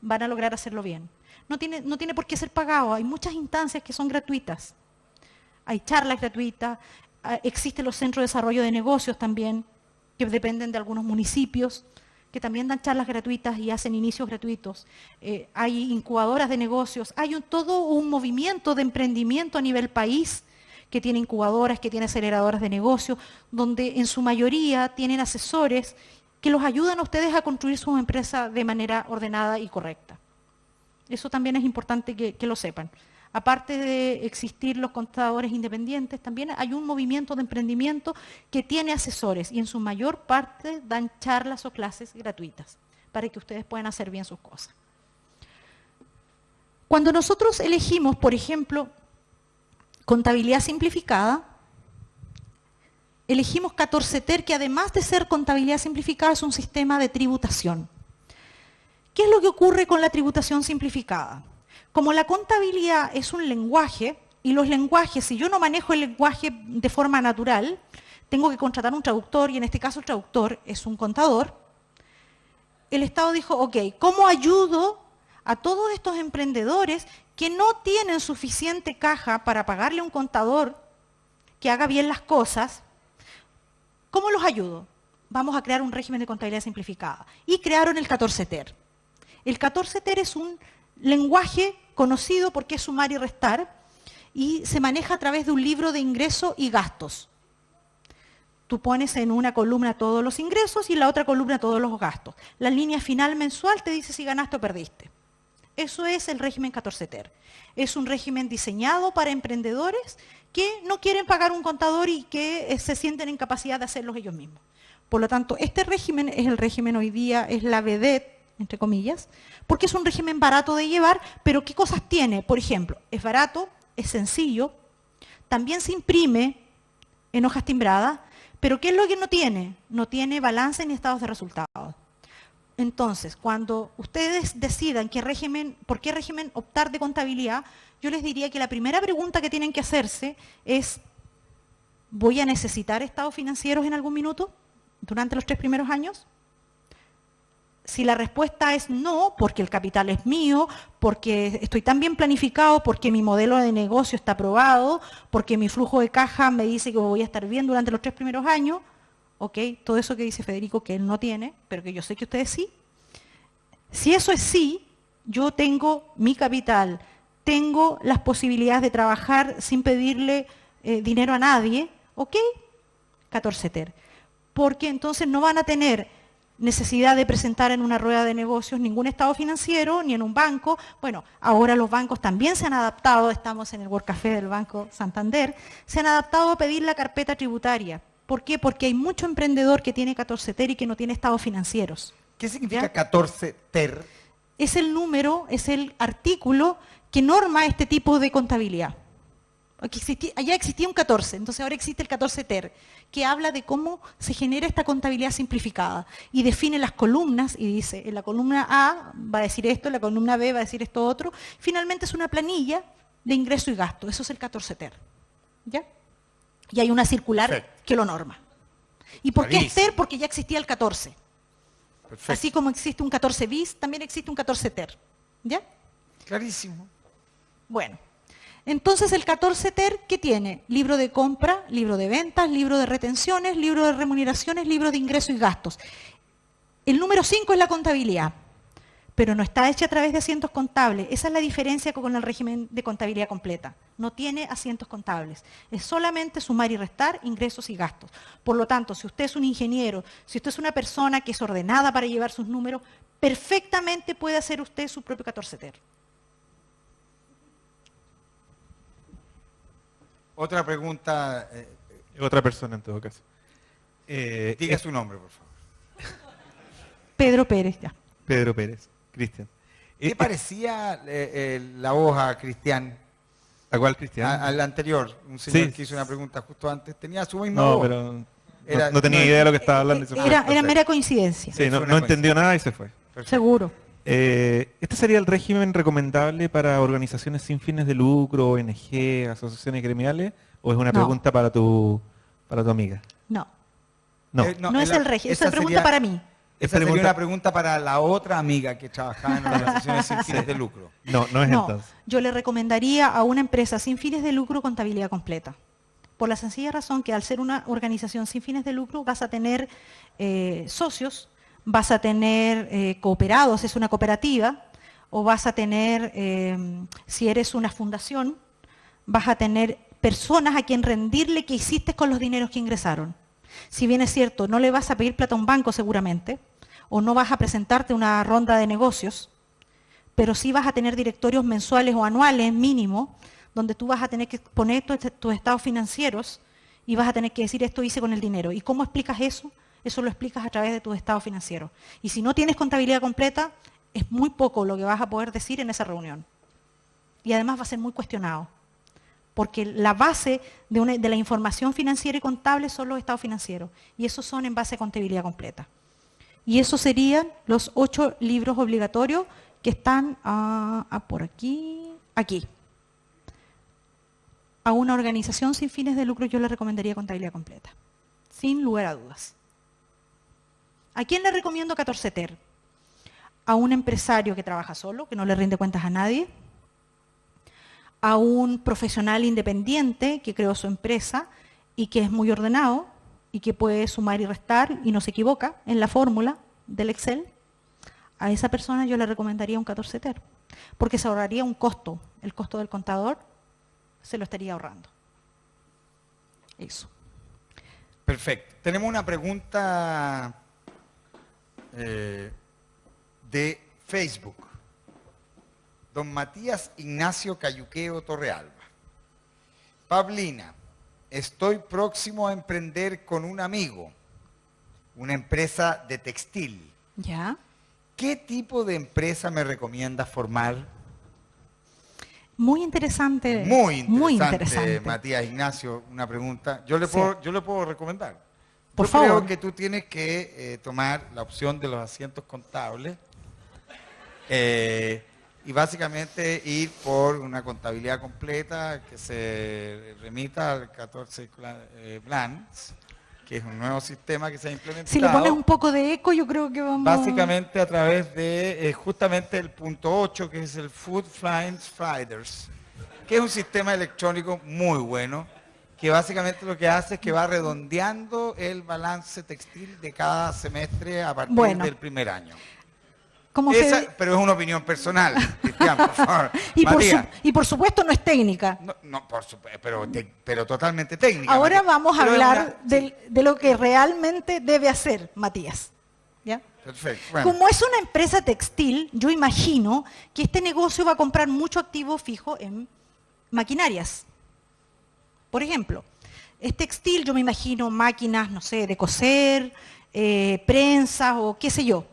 van a lograr hacerlo bien. No tiene por qué ser pagado. Hay muchas instancias que son gratuitas. Hay charlas gratuitas, existen los centros de desarrollo de negocios también, que dependen de algunos municipios, que también dan charlas gratuitas y hacen inicios gratuitos. Hay incubadoras de negocios, hay todo un movimiento de emprendimiento a nivel país, que tiene incubadoras, que tiene aceleradoras de negocios, donde en su mayoría tienen asesores que los ayudan a ustedes a construir su empresa de manera ordenada y correcta. Eso también es importante que lo sepan. Aparte de existir los contadores independientes, también hay un movimiento de emprendimiento que tiene asesores y en su mayor parte dan charlas o clases gratuitas para que ustedes puedan hacer bien sus cosas. Cuando nosotros elegimos, por ejemplo, contabilidad simplificada, elegimos 14TER, que además de ser contabilidad simplificada es un sistema de tributación. ¿Qué es lo que ocurre con la tributación simplificada? Como la contabilidad es un lenguaje, y los lenguajes, si yo no manejo el lenguaje de forma natural, tengo que contratar un traductor, y en este caso el traductor es un contador, el Estado dijo, ok, ¿cómo ayudo a todos estos emprendedores que no tienen suficiente caja para pagarle a un contador que haga bien las cosas? ¿Cómo los ayudo? Vamos a crear un régimen de contabilidad simplificada. Y crearon el 14TER. El 14TER es un lenguaje conocido porque es sumar y restar y se maneja a través de un libro de ingresos y gastos. Tú pones en una columna todos los ingresos y en la otra columna todos los gastos. La línea final mensual te dice si ganaste o perdiste. Eso es el régimen 14TER. Es un régimen diseñado para emprendedores que no quieren pagar un contador y que se sienten en capacidad de hacerlos ellos mismos. Por lo tanto, este régimen es el régimen hoy día, es la vedette, entre comillas, porque es un régimen barato de llevar, pero ¿qué cosas tiene? Por ejemplo, es barato, es sencillo, también se imprime en hojas timbradas, pero ¿qué es lo que no tiene? No tiene balance ni estados de resultados. Entonces, cuando ustedes decidan por qué régimen optar de contabilidad, yo les diría que la primera pregunta que tienen que hacerse es, ¿voy a necesitar estados financieros en algún minuto durante los 3 primeros años? Si la respuesta es no, porque el capital es mío, porque estoy tan bien planificado, porque mi modelo de negocio está aprobado, porque mi flujo de caja me dice que voy a estar bien durante los 3 primeros años, ok, todo eso que dice Federico que él no tiene, pero que yo sé que ustedes sí. Si eso es sí, yo tengo mi capital, tengo las posibilidades de trabajar sin pedirle dinero a nadie, ok, 14TER. Porque entonces no van a tener necesidad de presentar en una rueda de negocios ningún estado financiero, ni en un banco. Bueno, ahora los bancos también se han adaptado, estamos en el World Café del Banco Santander, se han adaptado a pedir la carpeta tributaria. ¿Por qué? Porque hay mucho emprendedor que tiene 14TER y que no tiene estados financieros. ¿Qué significa 14TER? Es el número, es el artículo que norma este tipo de contabilidad. Allá existía un 14, entonces ahora existe el 14 ter, que habla de cómo se genera esta contabilidad simplificada y define las columnas y dice, en la columna A va a decir esto, en la columna B va a decir esto otro. Finalmente es una planilla de ingreso y gasto, eso es el 14 ter. ¿Ya? Y hay una circular Perfecto. que lo norma. ¿Y por qué es Clarísimo. ter? Porque ya existía el 14. Perfecto. Así como existe un 14 bis, también existe un 14 ter. ¿Ya? Clarísimo. Bueno, entonces el 14 ter, ¿qué tiene? Libro de compra, libro de ventas, libro de retenciones, libro de remuneraciones, libro de ingresos y gastos. El número 5 es la contabilidad, pero no está hecha a través de asientos contables. Esa es la diferencia con el régimen de contabilidad completa. No tiene asientos contables. Es solamente sumar y restar ingresos y gastos. Por lo tanto, si usted es un ingeniero, si usted es una persona que es ordenada para llevar sus números, perfectamente puede hacer usted su propio 14 ter. Otra pregunta. Otra persona en todo caso. Diga su nombre, por favor. Pedro Pérez, ya. Pedro Pérez, Cristian. ¿Qué parecía la hoja, Cristian? ¿A cuál, Cristian? Al anterior, un señor Sí. que hizo una pregunta justo antes. Tenía su misma No, hoja. pero Era- no tenía no- idea de lo que estaba hablando. y se fue. Era mera coincidencia, Sí, no, Fue una no entendió nada y se fue. Perfecto. seguro. ¿Este sería el régimen recomendable para organizaciones sin fines de lucro, ONG, asociaciones gremiales? ¿O es una No. pregunta para tu amiga? No, No. no es el régimen, esa esa es pregunta sería- para mí. Esa sería pregunta- una pregunta para la otra amiga que trabajaba en organizaciones sin fines de lucro. No, no es No, entonces. yo le recomendaría a una empresa sin fines de lucro contabilidad completa. Por la sencilla razón que al ser una organización sin fines de lucro vas a tener socios, vas a tener cooperados, es una cooperativa, o vas a tener, si eres una fundación, vas a tener personas a quien rendirle qué hiciste con los dineros que ingresaron. Si bien es cierto, no le vas a pedir plata a un banco seguramente, o no vas a presentarte una ronda de negocios, pero sí vas a tener directorios mensuales o anuales mínimo, donde tú vas a tener que poner tus estados financieros y vas a tener que decir esto hice con el dinero. ¿Y cómo explicas eso? Eso lo explicas a través de tus estados financieros. Y si no tienes contabilidad completa, es muy poco lo que vas a poder decir en esa reunión. Y además va a ser muy cuestionado. Porque la base de la información financiera y contable son los estados financieros. Y esos son en base a contabilidad completa. Y esos serían los 8 libros obligatorios que están por aquí. A una organización sin fines de lucro yo le recomendaría contabilidad completa. Sin lugar a dudas. ¿A quién le recomiendo 14 ter? A un empresario que trabaja solo, que no le rinde cuentas a nadie. A un profesional independiente que creó su empresa y que es muy ordenado y que puede sumar y restar y no se equivoca en la fórmula del Excel. A esa persona yo le recomendaría un 14 ter, porque se ahorraría un costo. El costo del contador se lo estaría ahorrando. Eso. Perfecto. Tenemos una pregunta de Facebook. Don Matías Ignacio Cayuqueo Torrealba. Pablina, estoy próximo a emprender con un amigo una empresa de textil. ¿Ya? ¿Qué tipo de empresa me recomienda formar? Muy interesante. Muy interesante, Muy interesante. Matías Ignacio, una pregunta. Yo le puedo recomendar. Por Yo favor. creo que tú tienes que tomar la opción de los asientos contables y básicamente ir por una contabilidad completa que se remita al 14 Plans, que es un nuevo sistema que se ha implementado. Si le pones un poco de eco, yo creo que vamos... Básicamente a través de justamente el punto 8, que es el Food Finds Finders, que es un sistema electrónico muy bueno, que básicamente lo que hace es que va redondeando el balance textil de cada semestre a partir Bueno. del primer año. Como Pero es una opinión personal, Cristian, por favor. y, Matías. por supuesto no es técnica. No, por supuesto, pero totalmente técnica. Ahora Matías. vamos a Pero es hablar una- sí, de lo que realmente debe hacer Matías. ¿Ya? perfecto. Bueno, Como es una empresa textil, yo imagino que este negocio va a comprar mucho activo fijo en maquinarias. Por ejemplo, es textil, yo me imagino máquinas, no sé, de coser, prensas o qué sé yo.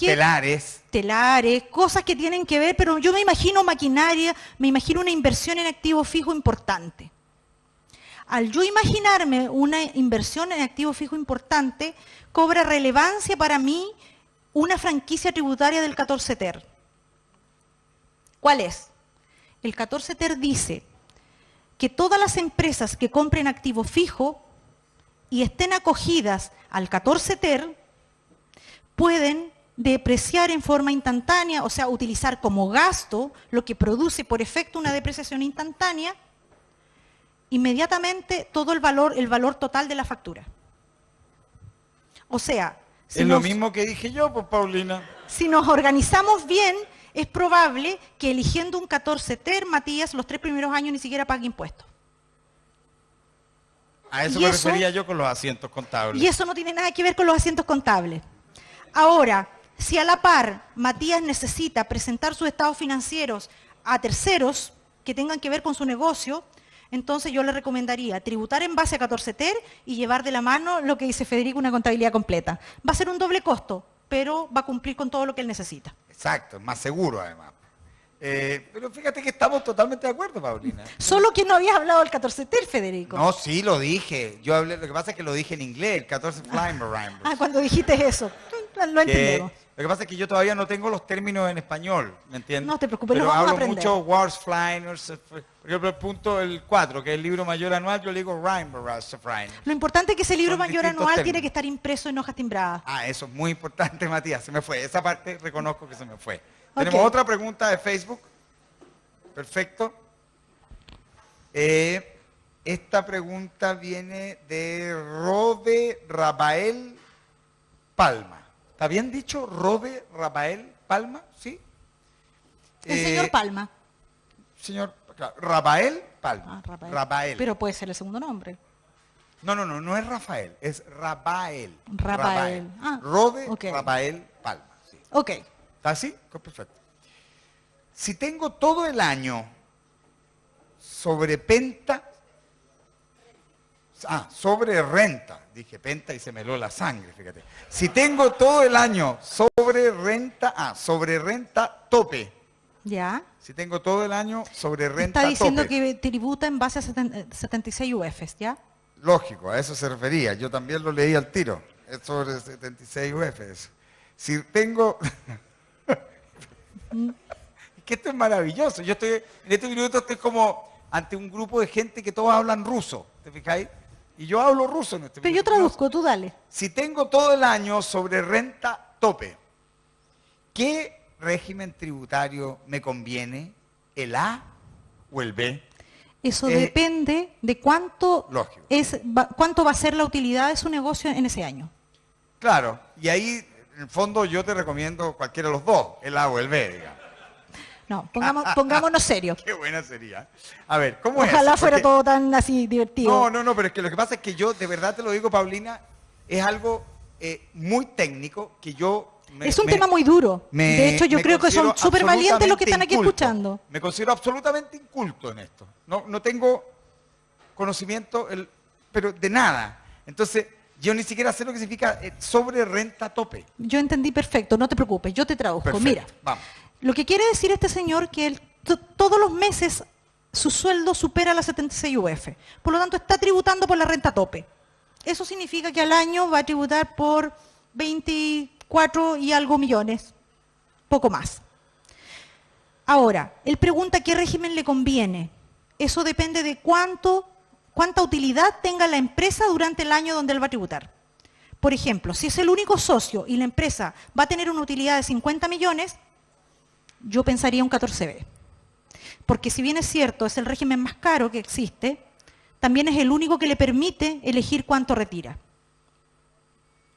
Telares, cosas que tienen que ver, pero yo me imagino maquinaria, me imagino una inversión en activo fijo importante. Al yo imaginarme una inversión en activo fijo importante, cobra relevancia para mí una franquicia tributaria del 14 Ter. ¿Cuál es? El 14 Ter dice que todas las empresas que compren activo fijo y estén acogidas al 14 Ter pueden depreciar en forma instantánea, o sea, utilizar como gasto lo que produce por efecto una depreciación instantánea, inmediatamente todo el valor total de la factura. O sea, es lo mismo que dije yo, pues, Paulina. Si nos organizamos bien, es probable que eligiendo un 14 Ter, Matías, los 3 primeros años ni siquiera pague impuestos. A eso me refería yo con los asientos contables. Y eso no tiene nada que ver con los asientos contables. Ahora, si a la par Matías necesita presentar sus estados financieros a terceros que tengan que ver con su negocio, entonces yo le recomendaría tributar en base a 14 Ter y llevar de la mano lo que dice Federico, una contabilidad completa. Va a ser un doble costo, pero va a cumplir con todo lo que él necesita. Exacto, es más seguro además. Pero fíjate que estamos totalmente de acuerdo, Paulina. Solo que no habías hablado del 14 Ter, Federico. No, sí, lo dije. Yo hablé, lo que pasa es que lo dije en inglés, el 14 Flying Rhyme. Cuando dijiste eso, lo entendemos. Lo que pasa es que yo todavía no tengo los términos en español, ¿me entiendes? No te preocupes, pero lo vamos a hablo aprender. mucho Wars Flying, por ejemplo, el punto 4, que es el libro mayor anual, yo le digo Rhyme. Lo importante es que ese libro Son mayor distintos anual términos. tiene que estar impreso en hojas timbradas. Ah, eso es muy importante, Matías, se me fue. Esa parte reconozco que se me fue. Ok. Tenemos otra pregunta de Facebook. Perfecto. Esta pregunta viene de Robe Rabael Palma. ¿Está bien dicho? Robe Rabael Palma, ¿sí? El señor Palma. Señor, claro, Rabael Palma. Rabael. Rabael. Pero puede ser el segundo nombre. No es Rafael, es Rabael. Rabael. Ah, Robe ok. Rabael Palma. Sí. Ok. ¿Está así? Perfecto. Si tengo todo el año sobre renta, dije penta y se me heló la sangre, fíjate. Si tengo todo el año sobre renta tope. Ya. Si tengo todo el año sobre renta Está diciendo tope. que tributa en base a 76 UFs, ¿ya? Lógico, a eso se refería. Yo también lo leí al tiro. Es sobre 76 UFs. Si tengo... que esto es maravilloso. Yo estoy, en este minuto estoy como ante un grupo de gente que todos hablan ruso, ¿te fijáis? Y yo hablo ruso en este Pero yo minuto. traduzco, tú dale. Si tengo todo el año sobre renta tope, ¿qué régimen tributario me conviene? ¿El A o el B? Eso depende de cuánto Lógico. cuánto va a ser la utilidad de su negocio en ese año. Claro, y ahí en el fondo yo te recomiendo cualquiera de los dos, el A o el B, digamos. No, pongámonos serios. Qué buena sería. A ver, ¿cómo es? Ojalá fuera Porque- todo tan así divertido. No, pero es que lo que pasa es que yo, de verdad te lo digo, Paulina, es algo muy técnico que yo... Es un tema muy duro. De hecho, yo me creo que son considero súper valientes los que están aquí absolutamente escuchando. inculto. Me considero absolutamente inculto en esto. No tengo conocimiento, pero de nada. Entonces, yo ni siquiera sé lo que significa sobre renta tope. Yo entendí perfecto, no te preocupes, yo te traduzco. Perfecto, Mira, vamos. lo que quiere decir este señor que él todos los meses su sueldo supera las 76 UF. Por lo tanto, está tributando por la renta tope. Eso significa que al año va a tributar por 24 y algo millones, poco más. Ahora, él pregunta qué régimen le conviene. Eso depende de cuánta utilidad tenga la empresa durante el año donde él va a tributar. Por ejemplo, si es el único socio y la empresa va a tener una utilidad de 50 millones, yo pensaría un 14B. Porque si bien es cierto, es el régimen más caro que existe, también es el único que le permite elegir cuánto retira.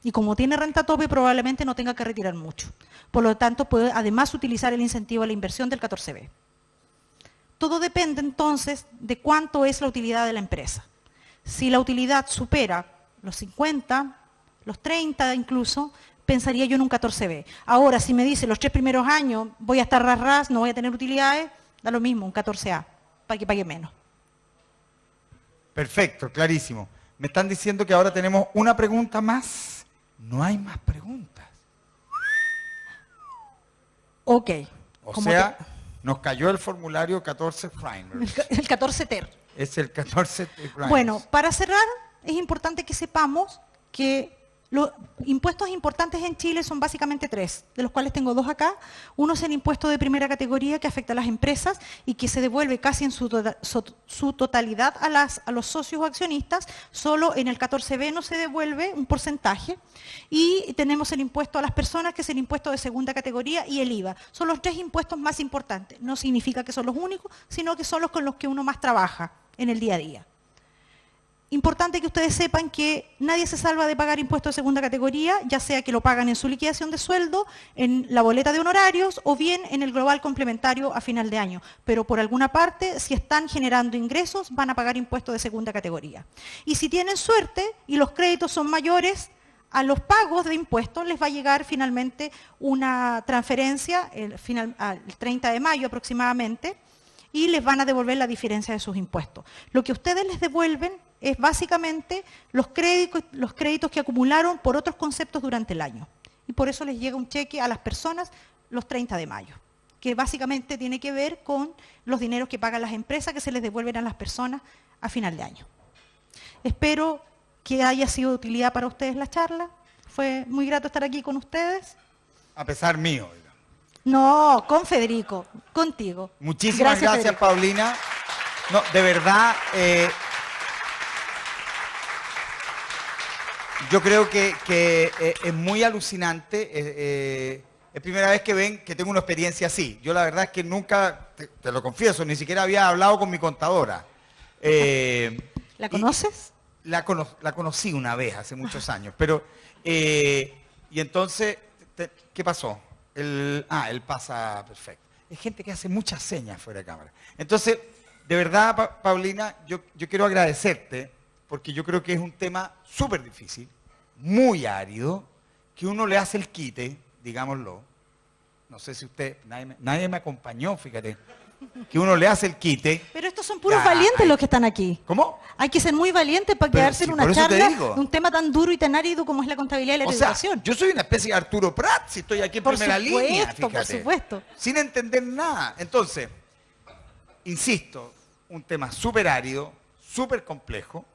Y como tiene renta tope, probablemente no tenga que retirar mucho. Por lo tanto, puede además utilizar el incentivo a la inversión del 14B. Todo depende entonces de cuánto es la utilidad de la empresa. Si la utilidad supera los 50, los 30 incluso, pensaría yo en un 14B. Ahora, si me dice los 3 primeros años voy a estar ras, no voy a tener utilidades, da lo mismo, un 14A, para que pague menos. Perfecto, clarísimo. Me están diciendo que ahora tenemos una pregunta más. No hay más preguntas. Ok. O Como sea, nos cayó el formulario 14 Framers. el 14 ter. Es el 14 Framers. Bueno, para cerrar, es importante que sepamos que los impuestos importantes en Chile son básicamente 3, de los cuales tengo 2 acá. Uno es el impuesto de primera categoría que afecta a las empresas y que se devuelve casi en su totalidad a los socios o accionistas. Solo en el 14B no se devuelve un porcentaje. Y tenemos el impuesto a las personas, que es el impuesto de segunda categoría, y el IVA. Son los 3 impuestos más importantes. No significa que son los únicos, sino que son los con los que uno más trabaja en el día a día. Importante que ustedes sepan que nadie se salva de pagar impuestos de segunda categoría, ya sea que lo pagan en su liquidación de sueldo, en la boleta de honorarios o bien en el global complementario a final de año. Pero por alguna parte, si están generando ingresos, van a pagar impuestos de segunda categoría. Y si tienen suerte y los créditos son mayores, a los pagos de impuestos les va a llegar finalmente una transferencia al 30 de mayo aproximadamente, y les van a devolver la diferencia de sus impuestos. Lo que ustedes les devuelven es básicamente los créditos que acumularon por otros conceptos durante el año. Y por eso les llega un cheque a las personas los 30 de mayo, que básicamente tiene que ver con los dineros que pagan las empresas que se les devuelven a las personas a final de año. Espero que haya sido de utilidad para ustedes la charla. Fue muy grato estar aquí con ustedes. A pesar mío. No, con Federico, contigo. Muchísimas gracias, Paulina. No, de verdad, yo creo que es muy alucinante. Es primera vez que ven que tengo una experiencia así. Yo la verdad es que nunca, te lo confieso, ni siquiera había hablado con mi contadora. ¿La conoces? La conocí una vez, hace muchos años. Pero, y entonces, ¿qué pasó? Él pasa perfecto. Es gente que hace muchas señas fuera de cámara. Entonces, de verdad, Paulina, yo quiero agradecerte, porque yo creo que es un tema súper difícil, muy árido, que uno le hace el quite, digámoslo. No sé si usted, nadie me acompañó, fíjate, que uno le hace el quite. Pero estos son puros valientes los que están aquí. ¿Cómo? Hay que ser muy valientes para quedarse en una charla de un tema tan duro y tan árido como es la contabilidad y la educación. Yo soy una especie de Arturo Prat, si estoy aquí en primera línea, fíjate. Por supuesto. Sin entender nada. Entonces, insisto, un tema súper árido, súper complejo,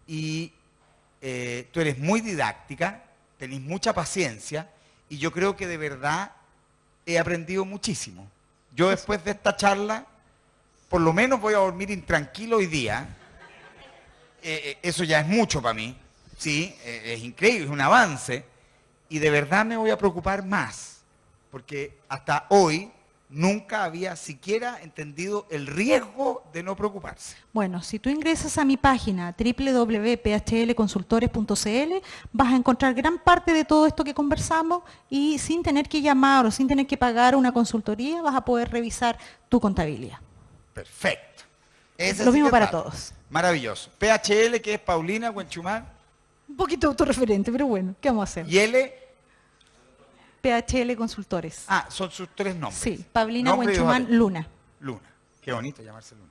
y tú eres muy didáctica, tenés mucha paciencia, y yo creo que de verdad he aprendido muchísimo. Yo después de esta charla, por lo menos voy a dormir intranquilo hoy día. Eso ya es mucho para mí, ¿sí? Es increíble, es un avance. Y de verdad me voy a preocupar más, porque hasta hoy nunca había siquiera entendido el riesgo de no preocuparse. Bueno, si tú ingresas a mi página www.phlconsultores.cl vas a encontrar gran parte de todo esto que conversamos y sin tener que llamar o sin tener que pagar una consultoría vas a poder revisar tu contabilidad. Perfecto. Lo mismo para todos. Maravilloso. PHL, que es Paulina Huenchumán. Un poquito autorreferente, pero bueno, ¿qué vamos a hacer? Y L. PHL Consultores. Ah, son sus 3 nombres. Sí, Paulina Huenchumán Luna. Luna. Qué bonito llamarse Luna.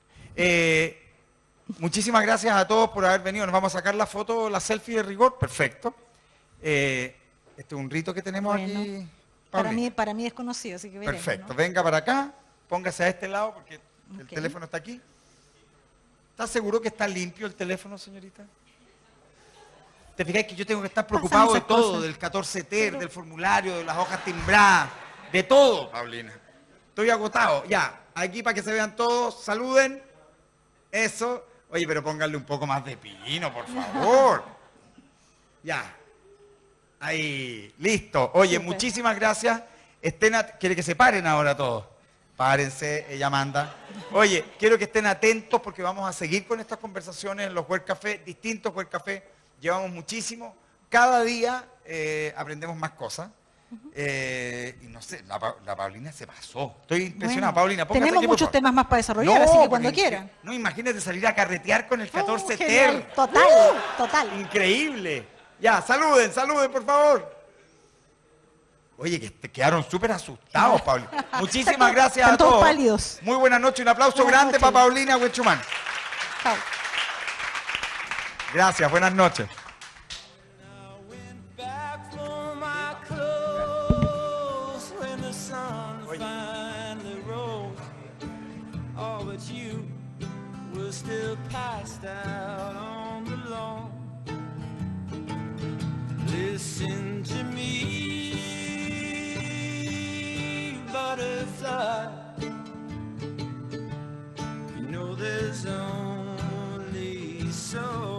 Muchísimas gracias a todos por haber venido. Nos vamos a sacar la foto, la selfie de rigor. Perfecto. Este es un rito que tenemos aquí. Para mí desconocido, así que veremos. Perfecto. ¿No? Venga para acá. Póngase a este lado porque el teléfono está aquí. ¿Está seguro que está limpio el teléfono, señorita? ¿Te fijas que yo tengo que estar preocupado de todo? Del 14 ter, del formulario, de las hojas timbradas, de todo, Paulina. Estoy agotado. Ya, aquí para que se vean todos, saluden. Eso. Oye, pero pónganle un poco más de pino, por favor. Ya. Ahí, listo. Oye, muchísimas gracias. Quiere que se paren ahora todos. Párense, ella manda. Oye, quiero que estén atentos porque vamos a seguir con estas conversaciones en los Web Café, distintos Web Café. Llevamos muchísimo. Cada día aprendemos más cosas. Y no sé, la Paulina se pasó. Estoy impresionado, Paulina. Tenemos aquí, muchos temas más para desarrollar, así que cuando quieran. No, imagínate salir a carretear con el 14 genial. ter. Total. Increíble. Ya, saluden, por favor. Oye, que te quedaron súper asustados, Paulina. Muchísimas gracias a todos. Pálidos. Muy buenas noches, un aplauso grande para Paulina Huenchumán. Chao. Gracias, buenas noches. Back for my clothes when the sun but you were still passed out on the lawn. Listen to me, butterfly. You know there's only so